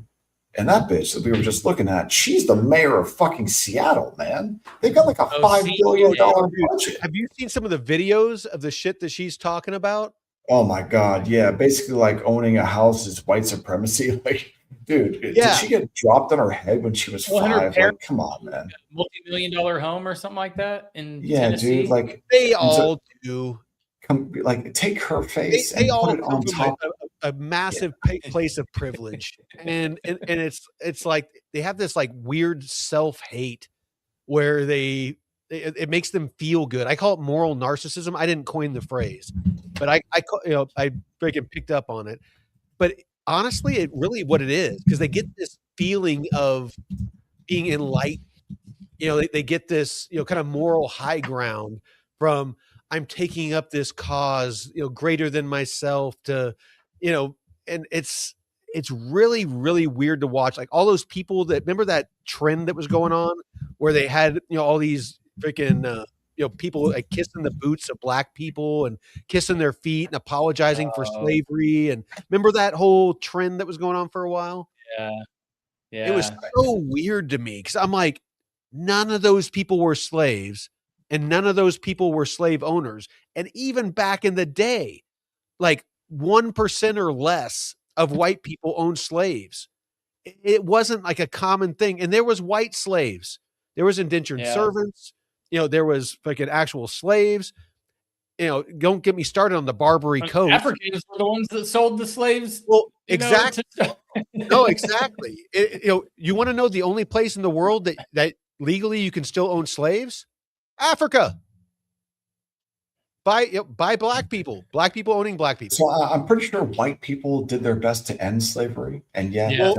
that bitch that we were just looking at, she's the mayor of fucking Seattle, man. They got like a $5 billion budget. Have you seen some of the videos of the shit that she's talking about? Oh my God, yeah. Basically, like owning a house is white supremacy. Like, dude, did she get dropped on her head when she was 5? Like, come on, man. multi-million-dollar home or something like that in Yeah, Tennessee? dude. Like they all do. Like, take her face they and all put it on top. a massive place of privilege, and it's like they have this like weird self-hate where it makes them feel good. I call it moral narcissism. I didn't coin the phrase, but I freaking picked up on it. But honestly, it really what it is, because they get this feeling of being enlightened. They get this, kind of moral high ground from I'm taking up this cause, greater than myself to, and it's really, really weird to watch. Like all those people that remember that trend that was going on where they had, all these freaking, people like kissing the boots of black people and kissing their feet and apologizing for slavery. And remember that whole trend that was going on for a while? Yeah. It was so weird to me because I'm like, none of those people were slaves and none of those people were slave owners. And even back in the day, like 1% or less of white people owned slaves. It wasn't like a common thing. And there was white slaves. There was indentured servants. There was fucking actual slaves. don't get me started on the Barbary Coast. Africans were the ones that sold the slaves. Well, exactly. No, exactly. You want to know the only place in the world that legally you can still own slaves? Africa. By black people owning black people. So I'm pretty sure white people did their best to end slavery, and yet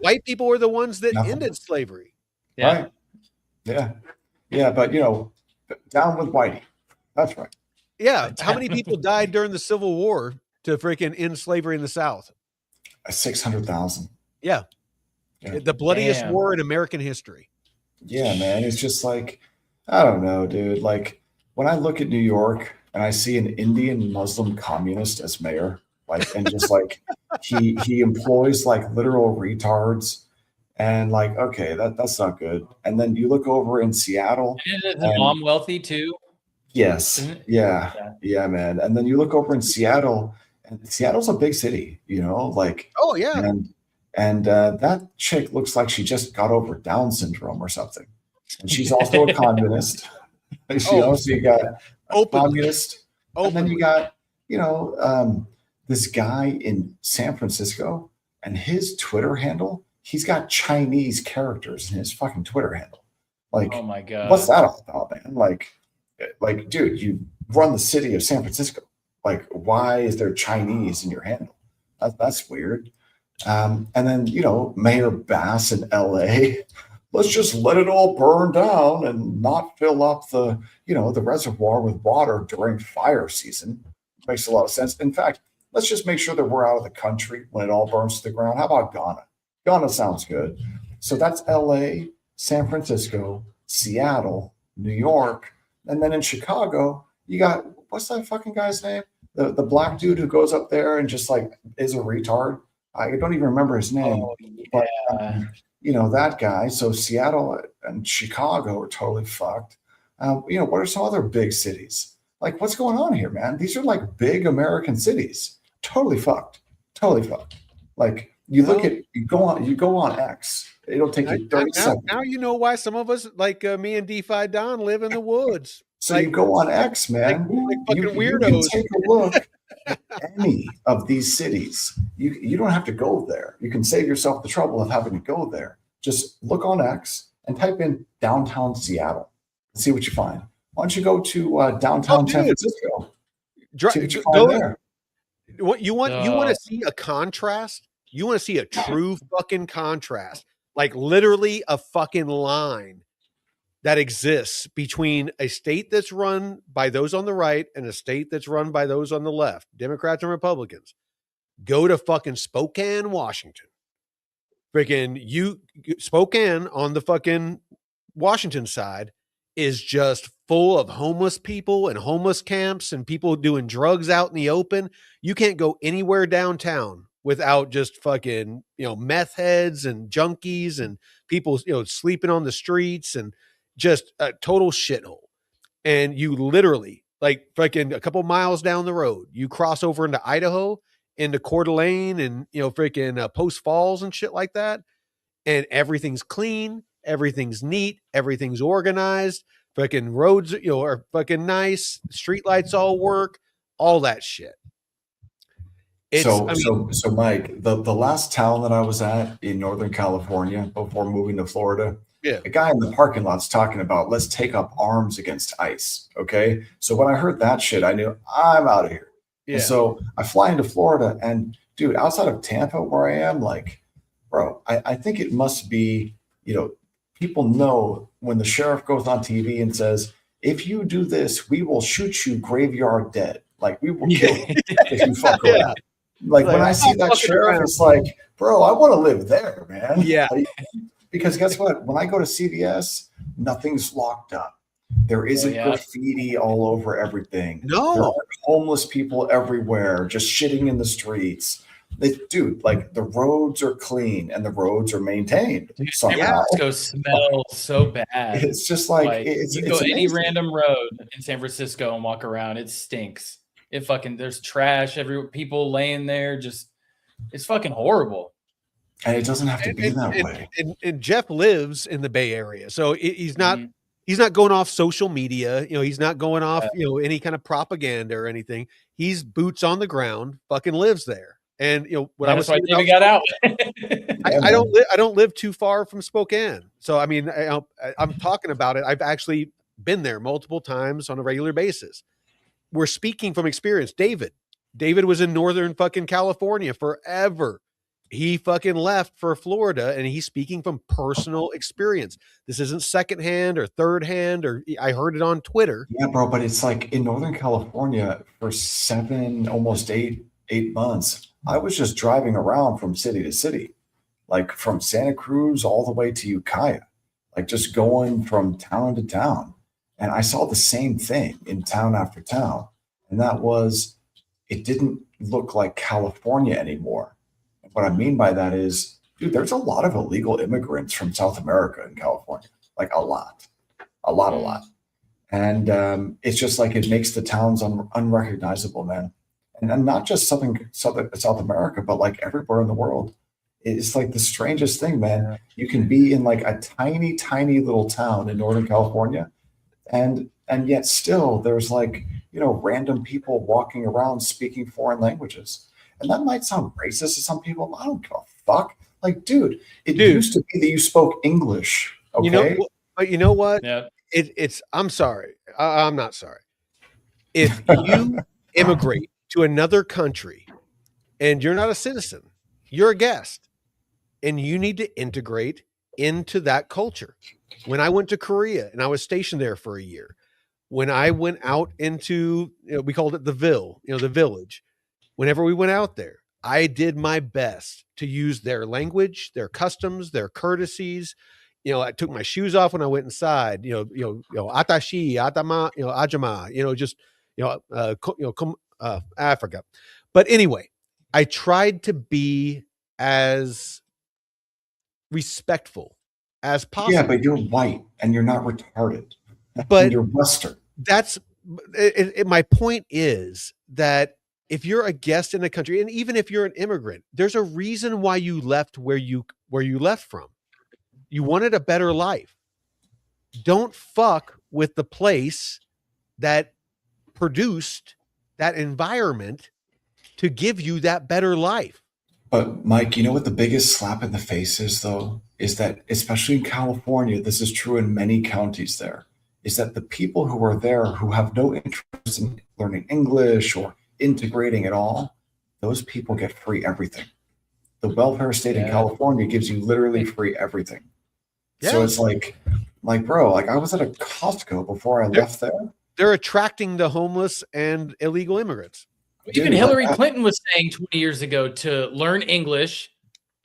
white people were the ones that nothing. ended slavery. Yeah. Right? Yeah, but down with Whitey. That's right. Yeah, how many people died during the Civil War to freaking end slavery in the South? 600,000. Yeah. The bloodiest war in American history. Yeah, man. It's just like, I don't know, dude. Like, when I look at New York and I see an Indian Muslim communist as mayor, and just like he employs like literal retards, and like, okay, that's not good. And then you look over in Seattle. And is the mom wealthy too? Yes. Yeah, man. And then you look over in Seattle, and Seattle's a big city, like. Oh yeah. And that chick looks like she just got over Down syndrome or something, and she's also a communist. So you got a communist, and then you got this guy in San Francisco, and his Twitter handle, he's got Chinese characters in his fucking Twitter handle. Like, oh my god, what's that all about, man? Like, dude, you run the city of San Francisco. Like, why is there Chinese in your handle? That's weird. And then Mayor Bass in L.A. Let's just let it all burn down and not fill up the reservoir with water during fire season. Makes a lot of sense. In fact, let's just make sure that we're out of the country when it all burns to the ground. How about Ghana? Ghana sounds good. So that's LA, San Francisco, Seattle, New York. And then in Chicago, you got, what's that fucking guy's name? The black dude who goes up there and just like is a retard. I don't even remember his name. Oh, yeah. But that guy. So Seattle and Chicago are totally fucked. What are some other big cities? Like, what's going on here, man? These are like big American cities. Totally fucked. Like, you go on X. It'll take you 30 seconds. Now you know why some of us, like me and DeFi Don, live in the woods. So you go on X, man. Like fucking weirdos. You can take a look at any of these cities. You don't have to go there. You can save yourself the trouble of having to go there. Just look on X and type in downtown Seattle and see what you find. Why don't you go to downtown San Francisco? See what you find there. What you want to see a contrast? You want to see a true fucking contrast, like literally a fucking line that exists between a state that's run by those on the right and a state that's run by those on the left, Democrats and Republicans. Go to fucking Spokane, Washington. Freaking Spokane on the fucking Washington side is just full of homeless people and homeless camps and people doing drugs out in the open. You can't go anywhere downtown without just fucking, meth heads and junkies and people, sleeping on the streets and just a total shithole. And you literally, like fucking a couple miles down the road, you cross over into Idaho, into Coeur d'Alene and, freaking Post Falls and shit like that. And everything's clean. Everything's neat. Everything's organized. Fucking roads, are fucking nice. Streetlights all work. All that shit. So Mike, the last town that I was at in Northern California before moving to Florida, a guy in the parking lot's talking about, let's take up arms against ICE. Okay. So when I heard that shit, I knew I'm out of here. Yeah. And so I fly into Florida and dude, outside of Tampa where I am, like, bro, I think it must be, people know when the sheriff goes on TV and says, if you do this, we will shoot you graveyard dead. Like, we will kill you if you fuck around. Like, when I see that sheriff, it's like, bro, I want to live there, man. Yeah. Because guess what? When I go to CVS, nothing's locked up. There isn't graffiti all over everything. No. There are homeless people everywhere, just shitting in the streets. Dude, like, the roads are clean and the roads are maintained. San Francisco smells so bad. It's just like you go any random road in San Francisco and walk around, it stinks. There's trash everywhere, people laying there, it's fucking horrible. And it doesn't have to be that way. And Jeff lives in the Bay Area, so he's not He's not going off social media. He's not going off, any kind of propaganda or anything. He's boots on the ground, fucking lives there. And what I was That's why saying David got out. I don't live too far from Spokane. So, I mean, I'm talking about it. I've actually been there multiple times on a regular basis. We're speaking from experience. David was in Northern fucking California forever. He fucking left for Florida, and he's speaking from personal experience. This isn't secondhand or third hand, or I heard it on Twitter. Yeah, bro, but it's like in Northern California for 7, almost 8 months, I was just driving around from city to city, like from Santa Cruz all the way to Ukiah, like just going from town to town. And I saw the same thing in town after town. And that was, it didn't look like California anymore. What I mean by that is, dude, there's a lot of illegal immigrants from South America in California, like a lot. And it's just like it makes the towns unrecognizable, man. And not just South America, but like everywhere in the world. It's like the strangest thing, man. You can be in like a tiny, tiny little town in Northern California, and yet still there's like, random people walking around speaking foreign languages. And that might sound racist to some people, but I don't give a fuck. Like, dude, it used to be that you spoke English. Okay. But you know what? Yeah. I'm sorry. I'm not sorry. If you immigrate to another country and you're not a citizen, you're a guest, and you need to integrate into that culture. When I went to Korea and I was stationed there for a year, when I went out into, we called it the village. Whenever we went out there, I did my best to use their language, their customs, their courtesies. I took my shoes off when I went inside. Atashi, atama, ajama. Africa. But anyway, I tried to be as respectful as possible. Yeah, but you're white and you're not retarded. But you're Western. That's my point is that if you're a guest in a country, and even if you're an immigrant, there's a reason why you left where you left from. You wanted a better life. Don't fuck with the place that produced that environment to give you that better life. But Mike, you know what the biggest slap in the face is, though? Is that, especially in California, this is true in many counties there, is that the people who are there who have no interest in learning English or integrating at all, those people get free everything. The welfare state in California gives you literally free everything. Yeah. So it's like, bro, like I was at a Costco before I left there. They're attracting the homeless and illegal immigrants. Even Hillary Clinton was saying 20 years ago to learn English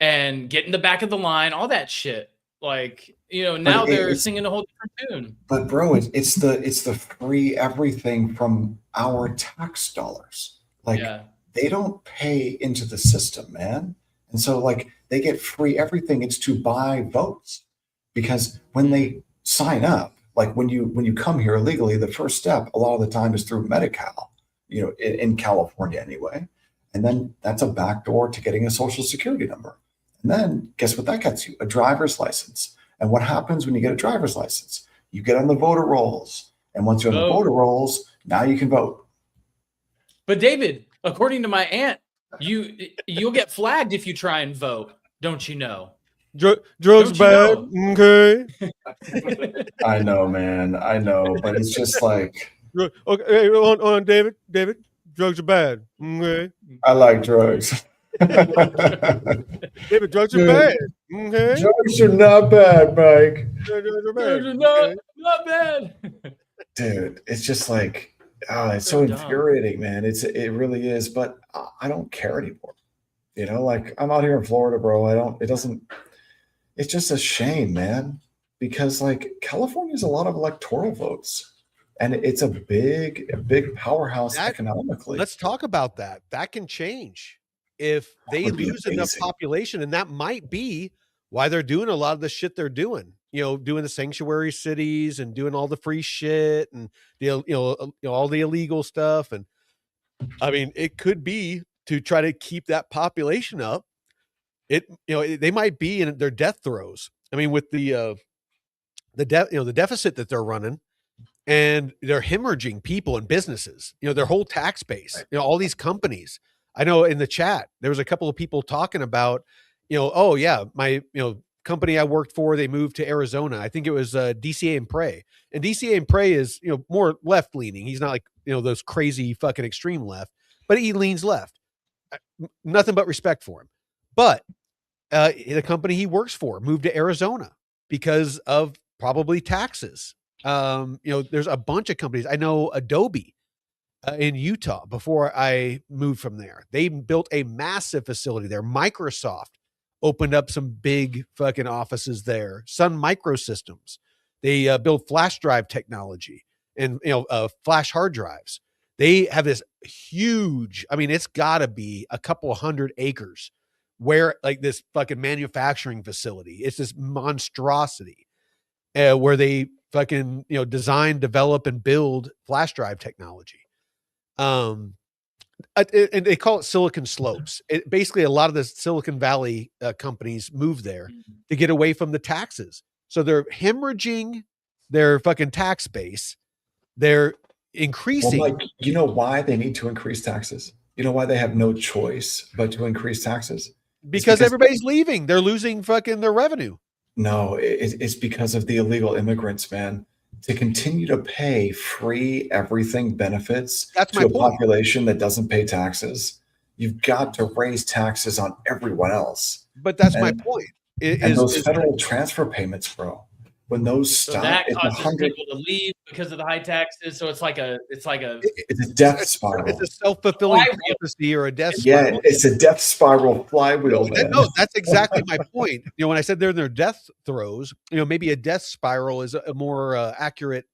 and get in the back of the line, all that shit. Like, now they're singing a whole different tune. But bro, it's the free everything from our tax dollars. Like they don't pay into the system, man. And so like they get free everything. It's to buy votes, because when they sign up, like when you come here illegally, the first step a lot of the time is through Medi-Cal, in California anyway. And then that's a backdoor to getting a social security number. And then guess what that gets you? A driver's license. And what happens when you get a driver's license? You get on the voter rolls. And once you're on the voter rolls, now you can vote. But David, according to my aunt, you'll get flagged if you try and vote. Don't you know? Drugs bad. Okay. I know, man. I know. But it's just like. Okay, hey, on David. Drugs are bad. Okay. I like drugs. David, drugs are bad. Okay. Drugs are not bad, Mike. Drugs are bad. Drugs are not bad. Dude, it's just like, it's so infuriating, man. It really is. But I don't care anymore. Like I'm out here in Florida, bro. It's just a shame, man. Because like California is a lot of electoral votes. And it's a big powerhouse economically. Let's talk about that. That can change if they lose enough population. And that might be why they're doing a lot of the shit they're doing. Doing the sanctuary cities and doing all the free shit and all the illegal stuff. And I mean, it could be to try to keep that population up. They might be in their death throes. I mean, with the the deficit that they're running, and they're hemorrhaging people and businesses, their whole tax base, all these companies. I know in the chat, there was a couple of people talking about, oh yeah, my, company I worked for, they moved to Arizona. I think it was DCA and Prey. And DCA and Prey is, more left leaning. He's not like, those crazy fucking extreme left, but he leans left. Nothing but respect for him. But the company he works for moved to Arizona because of probably taxes. There's a bunch of companies. I know Adobe in Utah, before I moved from there, they built a massive facility there. Microsoft opened up some big fucking offices there. Sun Microsystems, they build flash drive technology and, flash hard drives. They have this huge, I mean, it's gotta be a couple 100 acres where like this fucking manufacturing facility. It's this monstrosity where they fucking, design, develop, and build flash drive technology. And they call it Silicon Slopes. Basically, a lot of the Silicon Valley companies move there to get away from the taxes. So they're hemorrhaging their fucking tax base. They're increasing. Well, Mike, you know why they need to increase taxes? You know why they have no choice but to increase taxes? Because everybody's leaving. They're losing fucking their revenue. No, it's because of the illegal immigrants, man. To continue to pay free everything benefits to a population that doesn't pay taxes, you've got to raise taxes on everyone else. But that's my point. And those federal transfer payments, bro, when those stop, that causes people to leave because of the high taxes. So it's a death spiral. It's a self-fulfilling prophecy or a death spiral. Yeah, it's a death spiral flywheel, man. No, that's exactly my point. When I said they're in their death throes, maybe a death spiral is a more accurate,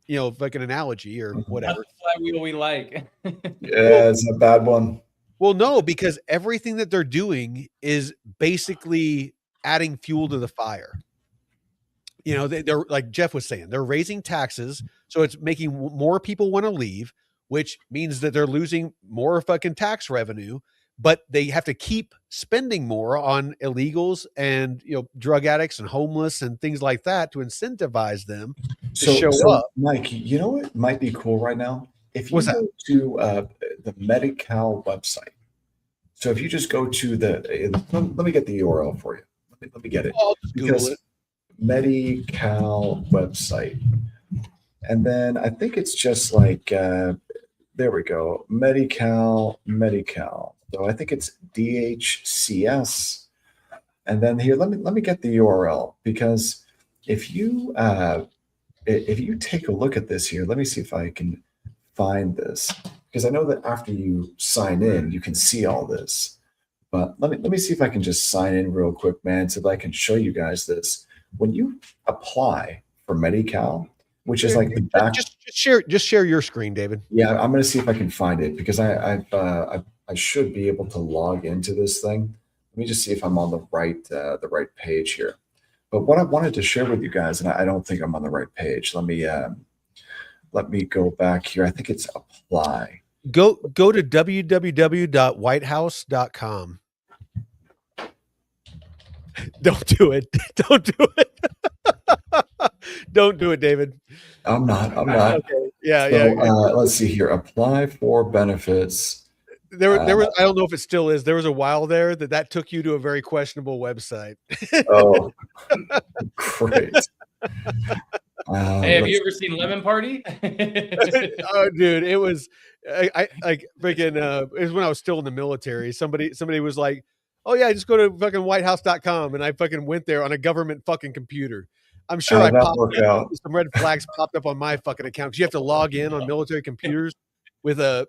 fucking analogy or whatever. That's the flywheel we like. Yeah, it's a bad one. Well, no, because everything that they're doing is basically adding fuel to the fire. They're like Jeff was saying, they're raising taxes. So it's making more people want to leave, which means that they're losing more fucking tax revenue, but they have to keep spending more on illegals and, drug addicts and homeless and things like that to incentivize them to show up. Mike, you know what might be cool right now? If you go to the Medi-Cal website. So if you just go to let me get the URL for you. Let me get it. I'll just Google it. Medi-Cal website. And then I think it's just like, there we go. Medi-Cal. So I think it's DHCS. And then here, let me get the URL, because if you take a look at this here, let me see if I can find this, because I know that after you sign in, you can see all this. But let me see if I can just sign in real quick, man, so that I can show you guys this. When you apply for Medi-Cal, which is like the back, just share your screen, David. Yeah, I'm going to see if I can find it, because I should be able to log into this thing. Let me just see if I'm on the right page here. But what I wanted to share with you guys, and I don't think I'm on the right page. Let me go back here. I think it's apply. Go to www.whitehouse.com. Don't do it. Don't do it. Don't do it, David. I'm not. Okay. Yeah, so, let's see here. Apply for benefits. There was. I don't know if it still is. There was a while there that took you to a very questionable website. Oh, great. Hey, have you ever seen Lemon Party? Oh, dude, it was. I freaking. It was when I was still in the military. Somebody was like, "Oh yeah, just go to fucking whitehouse.com," and I fucking went there on a government fucking computer. I'm sure I popped up, some red flags popped up on my fucking account, because you have to log in on military computers with you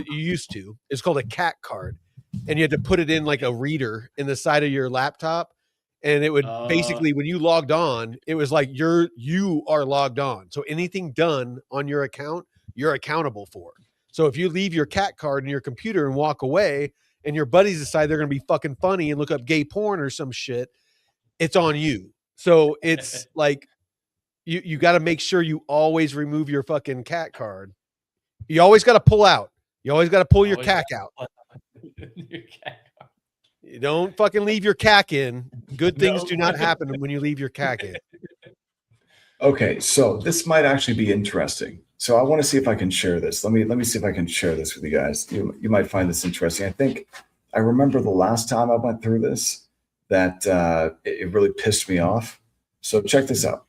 used to. It's called a CAT card, and you had to put it in like a reader in the side of your laptop, and it would basically, when you logged on, it was like you are logged on. So anything done on your account, you're accountable for. So if you leave your CAT card in your computer and walk away, and your buddies decide they're going to be fucking funny and look up gay porn or some shit, it's on you. So it's like you got to make sure you always remove your fucking CAT card. You always got to pull out. You always got to pull your CAC out. You don't fucking leave your CAC in. Good things do not happen when you leave your CAC in. Okay, so this might actually be interesting. So I want to see if I can share this. Let me see if I can share this with you guys. You might find this interesting. I think I remember the last time I went through this that it really pissed me off. So check this out.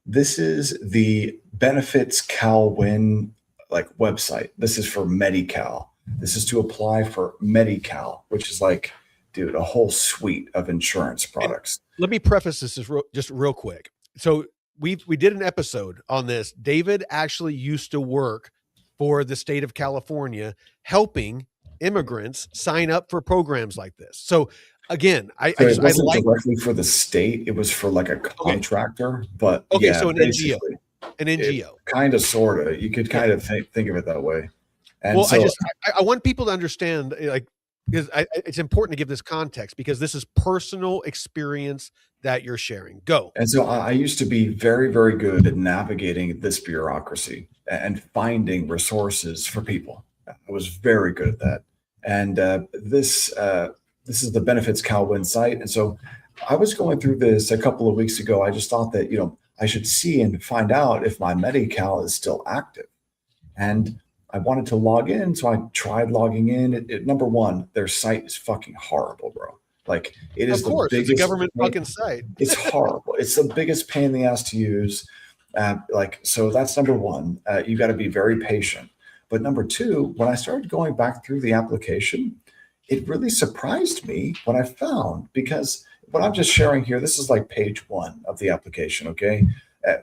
This is the Benefits CalWin like website. This is for Medi-Cal. This is to apply for Medi-Cal, which is like, dude, a whole suite of insurance products. Let me preface this just real quick. So we did an episode on this. David actually used to work for the state of California, helping immigrants sign up for programs like this. So again, I wasn't like directly for the state. It was for like a contractor, but okay, yeah, so an NGO, kind of, sort of. You could kind of think of it that way. And well, so, I want people to understand, like, because it's important to give this context because this is personal experience that you're sharing. Go. And so I used to be very, very good at navigating this bureaucracy and finding resources for people. I was very good at that. And this is the Benefits CalWin site. And so I was going through this a couple of weeks ago. I just thought that, I should see and find out if my Medi-Cal is still active. And I wanted to log in. So I tried logging in. Number one, their site is fucking horrible, bro. Like it is the biggest, it's a government fucking site. It's horrible. It's the biggest pain in the ass to use. So that's number one. You got to be very patient. But number two, when I started going back through the application, it really surprised me what I found, because what I'm just sharing here, this is like page 1 of the application. Okay.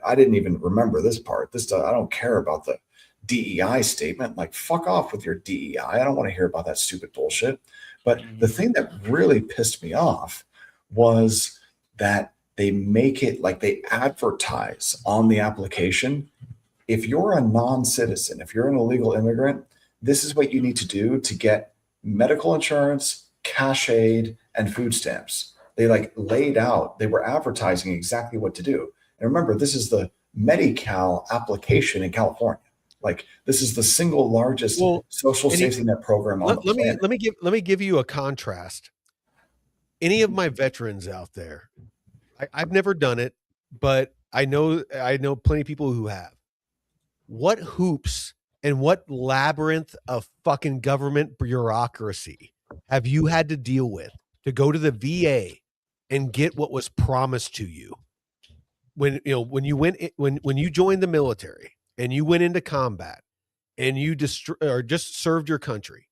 I didn't even remember this part. I don't care about the DEI statement. Like, fuck off with your DEI. I don't want to hear about that stupid bullshit. But the thing that really pissed me off was that they make it like they advertise on the application. If you're a non-citizen, if you're an illegal immigrant, this is what you need to do to get medical insurance, cash aid, and food stamps. They like laid out, they were advertising exactly what to do. And remember, this is the Medi-Cal application in California. Like this is the single largest social safety net program on the planet. Let me give you a contrast. Any of my veterans out there, I've never done it, but I know plenty of people who have. What hoops and what labyrinth of fucking government bureaucracy have you had to deal with to go to the VA and get what was promised to you when you joined the military and you went into combat and you just served your country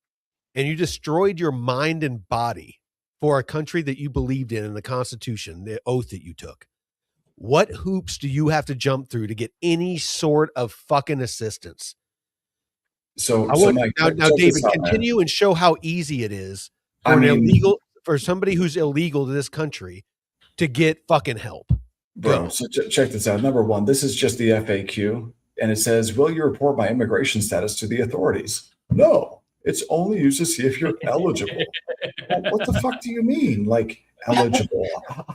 and you destroyed your mind and body for a country that you believed in the Constitution, the oath that you took? What hoops do you have to jump through to get any sort of fucking assistance? So now, David, continue and show how easy it is for somebody who's illegal to this country to get fucking help. Bro, so check this out. Number one, this is just the FAQ. And it says, will you report my immigration status to the authorities? No, it's only used to see if you're eligible. Well, what the fuck do you mean? Like eligible?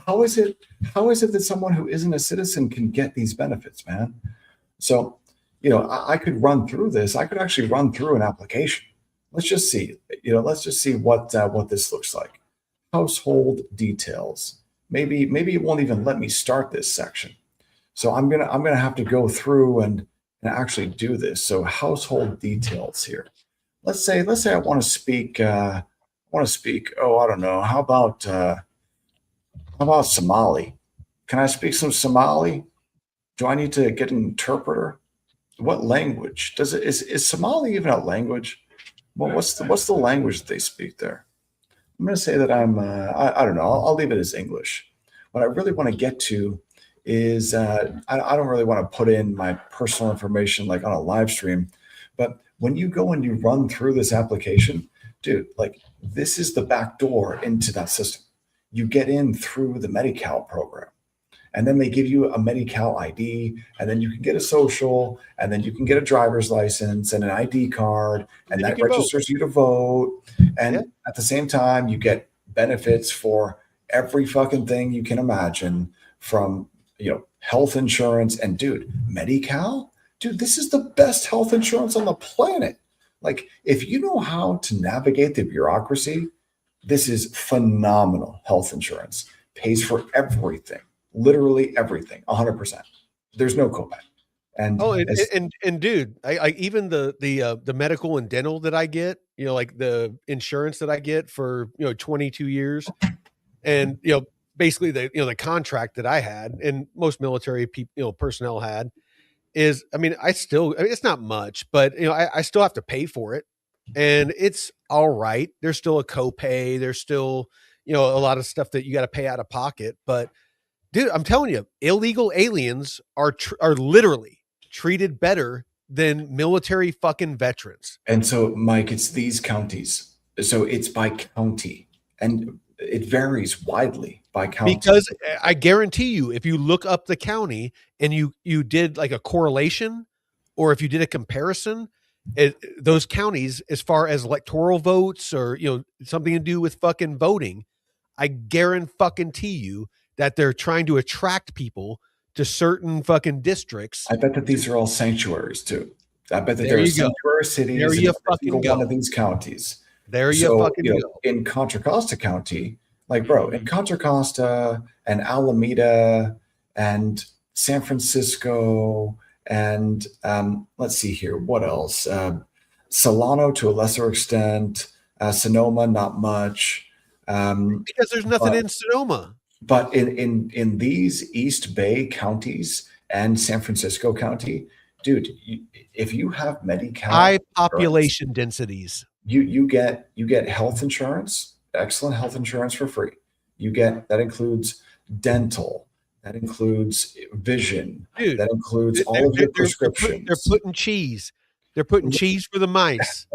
How is it that someone who isn't a citizen can get these benefits, man? So, I could run through this. I could actually run through an application. Let's just see, what this looks like. Household details. Maybe it won't even let me start this section. So I'm gonna have to go through and actually do this. So household details here. Let's say I want to speak. Oh, I don't know. How about Somali? Can I speak some Somali? Do I need to get an interpreter? What language is Somali even a language? Well, what's the language that they speak there? I'm going to say that I don't know. I'll leave it as English. What I really want to get to is I don't really want to put in my personal information like on a live stream, but when you go and you run through this application, dude, like this is the back door into that system. You get in through the Medi-Cal program, and then they give you a Medi-Cal ID, and then you can get a social, and then you can get a driver's license and an ID card, and that registers you to vote. And at the same time, you get benefits for every fucking thing you can imagine, from health insurance. And dude, Medi-Cal, dude, this is the best health insurance on the planet. Like, if you know how to navigate the bureaucracy, this is phenomenal health insurance. Pays for everything, literally everything, 100%. there's no copay. And Oh, and dude, I even the medical and dental that I get, like the insurance that I get for 22 years, and basically the contract that I had and most military people personnel had is, I mean, it's not much, but I still have to pay for it, and it's all right. There's still a copay. There's still a lot of stuff that you got to pay out of pocket, but dude, I'm telling you, illegal aliens are literally treated better than military fucking veterans. And so, Mike, it's these counties. So it's by county, and it varies widely by county. Because I guarantee you, if you look up the county and you did like a correlation, or if you did a comparison, those counties, as far as electoral votes or something to do with fucking voting, I guarantee you that they're trying to attract people to certain fucking districts. I bet that these are all sanctuaries too. I bet that there are sanctuary cities in every single one of these counties. There you fucking go. In Contra Costa County, like, bro, in Contra Costa and Alameda and San Francisco and let's see here, what else? Solano to a lesser extent, Sonoma, not much. Because there's nothing in Sonoma. But in these East Bay counties and San Francisco County, dude, if you have Medi-Cal, high population densities, you get health insurance, excellent health insurance for free. That includes dental, that includes vision, dude, that includes all of your prescriptions. They're putting cheese. They're putting cheese for the mice.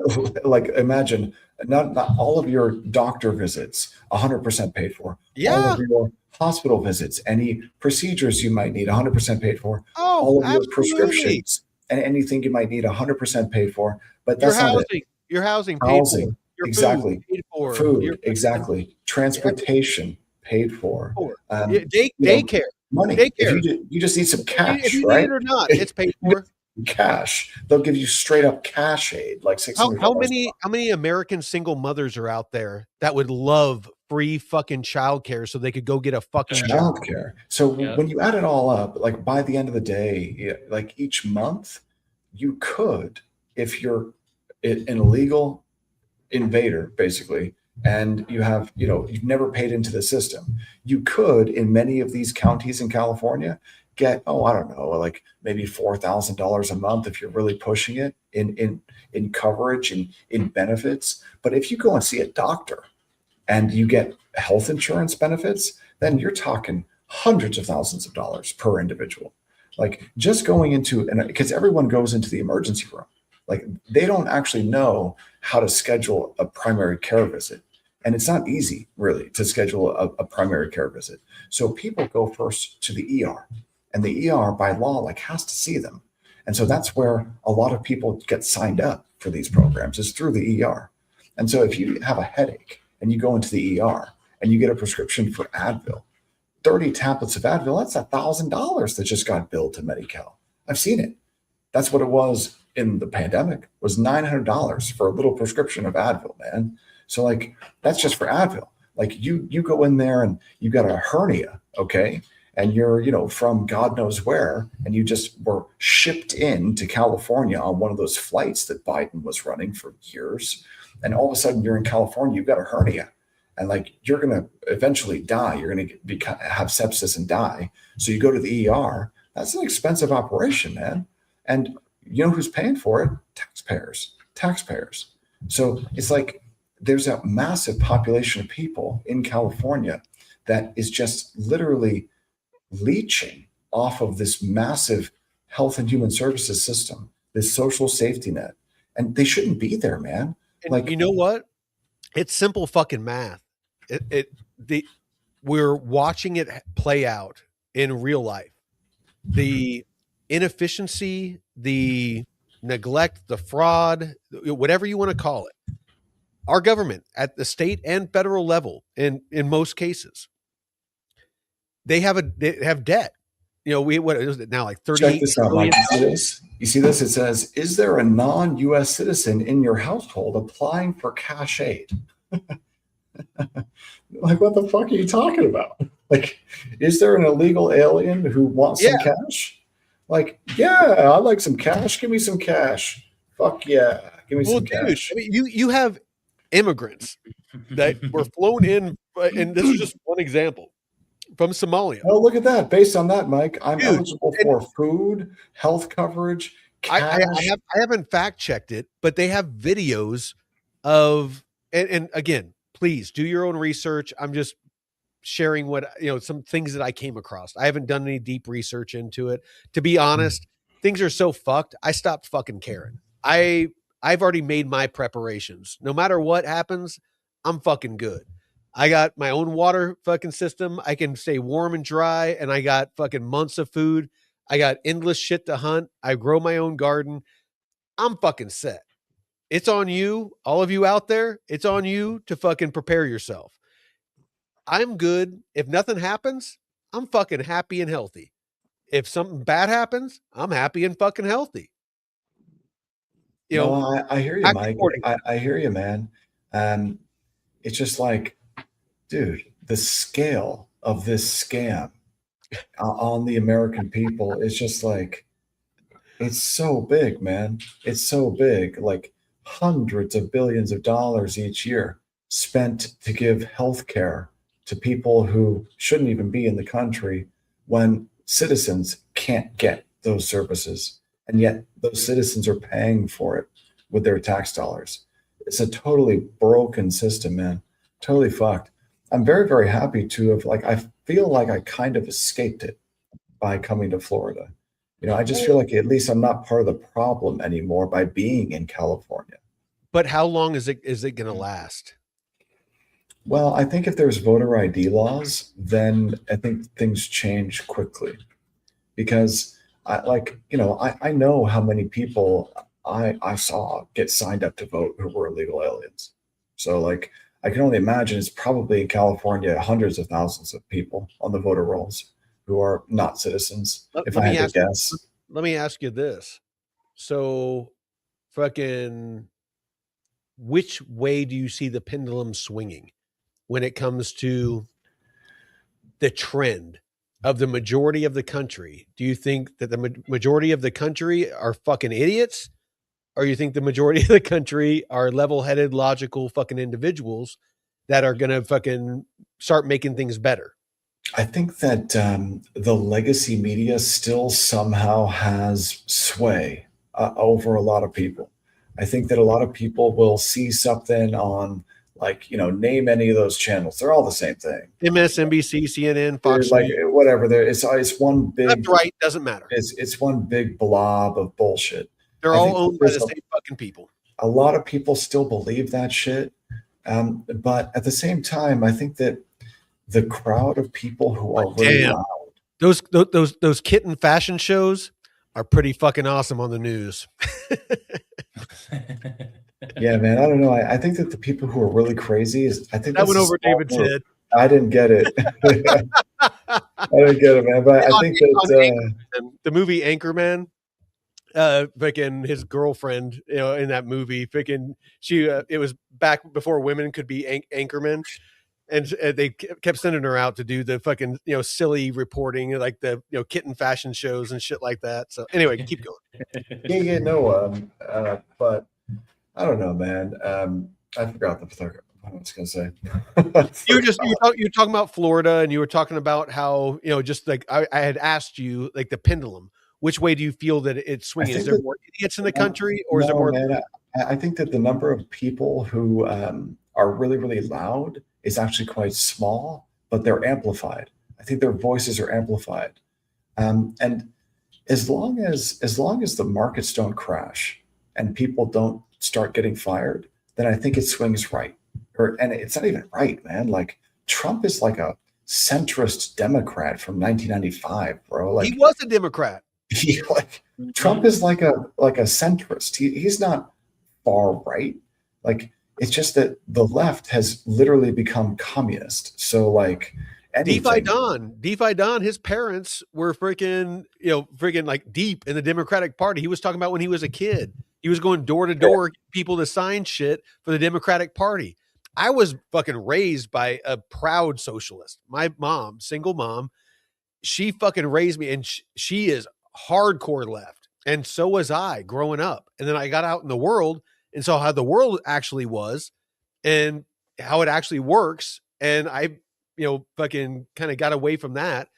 Like, imagine not all of your doctor visits 100% paid for. Yeah. All of your hospital visits, any procedures you might need 100% paid for. Oh, all of absolutely. your prescriptions and anything you might need 100% paid for. But that's not it. Your housing paid for. Your exactly. Food paid for. Food, exactly. Transportation paid for. Daycare. Money. Daycare. You just need some cash, if you right? need it or not, it's paid for. Cash. They'll give you straight up cash aid, like $600. How many American single mothers are out there that would love free fucking childcare so they could go get a fucking childcare? So when you add it all up, like by the end of the day, like each month, you could, if you're an illegal invader, basically, and you have, you've never paid into the system, you could, in many of these counties in California, get, I don't know, like maybe $4,000 a month if you're really pushing it in coverage and in benefits. But if you go and see a doctor and you get health insurance benefits, then you're talking hundreds of thousands of dollars per individual. Like, just going into, and because everyone goes into the emergency room, like they don't actually know how to schedule a primary care visit. And it's not easy, really, to schedule a primary care visit. So people go first to the ER. And the ER, by law, like, has to see them. And so that's where a lot of people get signed up for these programs, is through the ER. And so if you have a headache and you go into the ER and you get a prescription for Advil, 30 tablets of Advil, that's $1,000 that just got billed to Medi-Cal. I've seen it. That's what it was in the pandemic, was $900 for a little prescription of Advil, man. So, like, that's just for Advil. Like, you go in there and you got a hernia, okay? And you're, from God knows where, and you just were shipped into California on one of those flights that Biden was running for years. And all of a sudden you're in California, you've got a hernia, and like, you're going to eventually die. You're going to have sepsis and die. So you go to the ER. That's an expensive operation, man. And you know who's paying for it? Taxpayers. So it's like, there's a massive population of people in California that is just literally leeching off of this massive health and human services system, this social safety net, and they shouldn't be there, man. And like, you know what? It's simple fucking math. We're watching it play out in real life. The inefficiency, the neglect, the fraud, whatever you want to call it. Our government at the state and federal level, in most cases, they have debt. What is it now? Like 38 check this out, Mike. You see this? It says, is there a non-US citizen in your household applying for cash aid? Like, what the fuck are you talking about? Like, is there an illegal alien who wants some cash? Like, yeah, I like some cash. Give me some cash. Fuck yeah. Give me Well, some dude, cash. I mean, you have immigrants that were flown in, and this is just one example from Somalia. Oh, look at that. Based on that, Mike, I'm Dude, eligible and for food, health coverage, cash. I haven't fact checked it, but they have videos of, and again, please do your own research. I'm just sharing what, some things that I came across. I haven't done any deep research into it. To be honest, things are so fucked. I stopped fucking caring. I've already made my preparations. No matter what happens, I'm fucking good. I got my own water fucking system. I can stay warm and dry, and I got fucking months of food. I got endless shit to hunt. I grow my own garden. I'm fucking set. It's on you, all of you out there. It's on you to fucking prepare yourself. I'm good. If nothing happens, I'm fucking happy and healthy. If something bad happens, I'm happy and fucking healthy. I hear you, Mike. I hear you, man. It's just like, dude, the scale of this scam on the American people is just like, it's so big, man. It's so big. Like hundreds of billions of dollars each year spent to give health care to people who shouldn't even be in the country when citizens can't get those services. And yet those citizens are paying for it with their tax dollars. It's a totally broken system, man. Totally fucked. I'm very, very happy to have, I feel like I kind of escaped it by coming to Florida. I just feel like at least I'm not part of the problem anymore by being in California. But how long is it going to last? Well, I think if there's voter ID laws, then I think things change quickly, because I know how many people I saw get signed up to vote who were illegal aliens. So I can only imagine it's probably in California hundreds of thousands of people on the voter rolls who are not citizens. If I had to guess. Let me ask you this. So fucking which way do you see the pendulum swinging when it comes to the trend of the majority of the country? Do you think that the majority of the country are fucking idiots? Or you think the majority of the country are level-headed, logical fucking individuals that are going to fucking start making things better? I think that the legacy media still somehow has sway over a lot of people. I think that a lot of people will see something on, name any of those channels. They're all the same thing. MSNBC, CNN, Fox News. Whatever. It's one big. Left, right, doesn't matter. It's one big blob of bullshit. They're all owned by the same fucking people. A lot of people still believe that shit. But at the same time, I think that the crowd of people who are really loud. Those kitten fashion shows are pretty fucking awesome on the news. Yeah, man. I don't know. I think that the people who are really crazy I think that went over David's head. I didn't get it. I didn't get it, man. But I think that the movie Anchorman, freaking his girlfriend, in that movie, freaking it was back before women could be anchormen. And they kept sending her out to do the fucking, silly reporting, like the, kitten fashion shows and shit like that. So anyway, keep going. But I don't know, man. I forgot what I was going to say. you were talking about Florida, and you were talking about how, just like I had asked you, like the pendulum, which way do you feel that it's swinging? Is there more idiots in the country, or is there more? Man, I think that the number of people who are really, really loud is actually quite small, but they're amplified. I think their voices are amplified. And as long as the markets don't crash and people don't start getting fired, then I think it swings right. And it's not even right, man. Trump is like a centrist Democrat from 1995, bro. He was a Democrat. Trump is like a centrist. He's not far right. It's just that the left has literally become communist. So DeFi Don, his parents were freaking deep in the Democratic Party. He was talking about when he was a kid. He was going door to door, people to sign shit for the Democratic Party. I was fucking raised by a proud socialist. My mom, single mom, she fucking raised me, and she is hardcore left. And so was I growing up. And then I got out in the world and saw how the world actually was and how it actually works. And I, fucking kind of got away from that.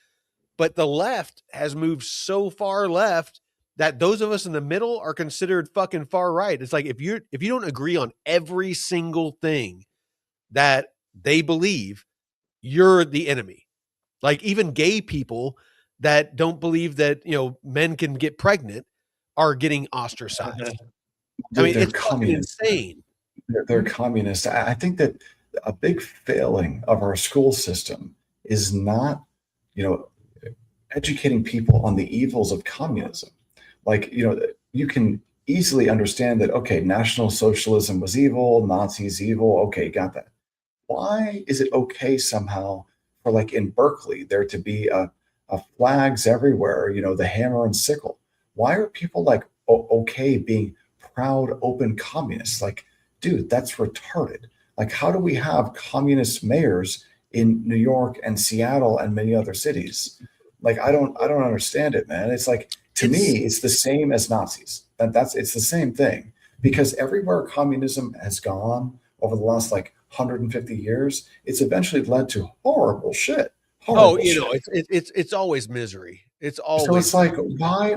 But the left has moved so far left that those of us in the middle are considered fucking far right. It's like if you don't agree on every single thing that they believe, you're the enemy. Like even gay people that don't believe that, men can get pregnant are getting ostracized. I mean, it's fucking insane. They're communists. I think that a big failing of our school system is not, educating people on the evils of communism. Like, you can easily understand that, okay, National Socialism was evil, Nazis evil. Okay, got that. Why is it okay somehow for, like, in Berkeley, there to be a flags everywhere, the hammer and sickle? Why are people like okay being proud, open communists? Like, dude, that's retarded. Like, how do we have communist mayors in New York and Seattle and many other cities? Like, I don't understand it, man. It's like, to me, it's the same as Nazis. It's the same thing, because everywhere communism has gone over the last 150 years, it's eventually led to horrible shit. Horrible shit. It's always misery. It's always. So it's like, why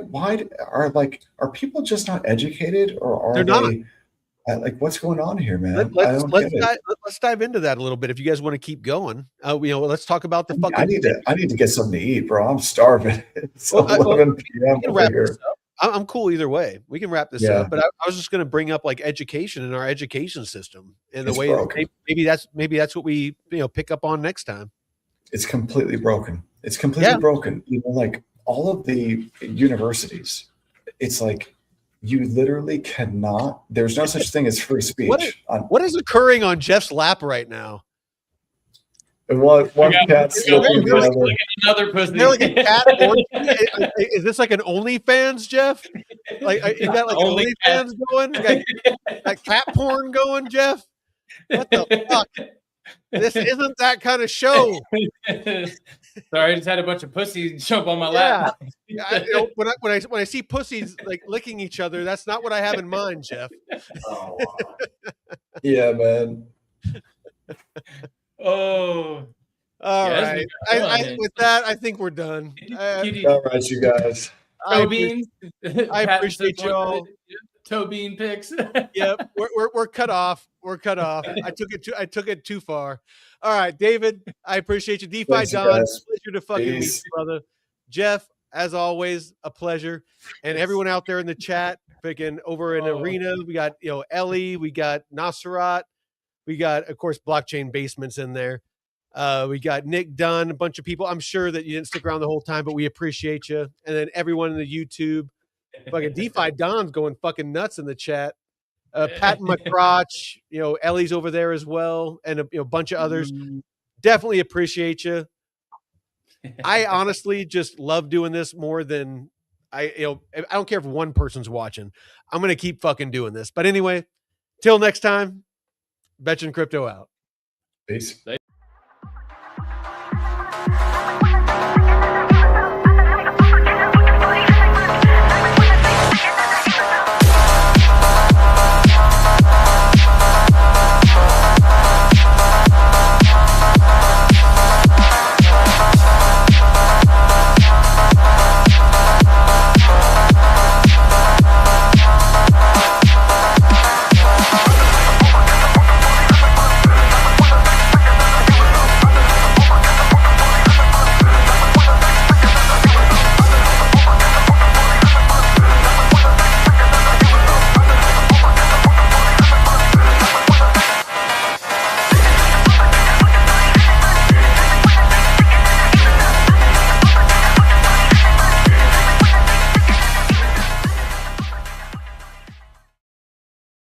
are people just not educated, or are they? What's going on here, man? Let's dive into that a little bit if you guys want to keep going. Let's talk about the fucking. I need to get something to eat, bro. I'm starving. It's 11 p.m. over here. I'm cool either way. We can wrap this up, but I was just going to bring up education and our education system in the way that maybe that's what we pick up on next time. It's completely broken. It's completely broken. All of the universities, it's like, you literally cannot. There's no such thing as free speech. What is occurring on Jeff's lap right now? One cat's looking the another pussy. Is there a cat is this like an OnlyFans, Jeff? You got OnlyFans going? You got cat porn going, Jeff? What the fuck? This isn't that kind of show. Sorry, I just had a bunch of pussies jump on my lap. When I see pussies licking each other, that's not what I have in mind, Jeff. Oh, wow. Yeah, man. All right. With that, I think we're done. All right, you guys. Toe beans. I appreciate y'all. Toe bean picks. Yep, we're cut off. We're cut off. I took it too far. All right, David, I appreciate you. DeFi Thanks, Don, pleasure to fucking meet you, brother. Jeff, as always, a pleasure. And everyone out there in the chat, freaking over in Arena, we got Ellie, we got Nasserat, we got, of course, Blockchain Basements in there. We got Nick Dunn, a bunch of people. I'm sure that you didn't stick around the whole time, but we appreciate you. And then everyone in the YouTube. Fucking DeFi Don's going fucking nuts in the chat. Pat McCrotch, Ellie's over there as well, and a bunch of others. Definitely appreciate you. I honestly just love doing this more than I don't care if one person's watching. I'm gonna keep fucking doing this. But anyway, till next time, Betchin' Crypto out. Peace.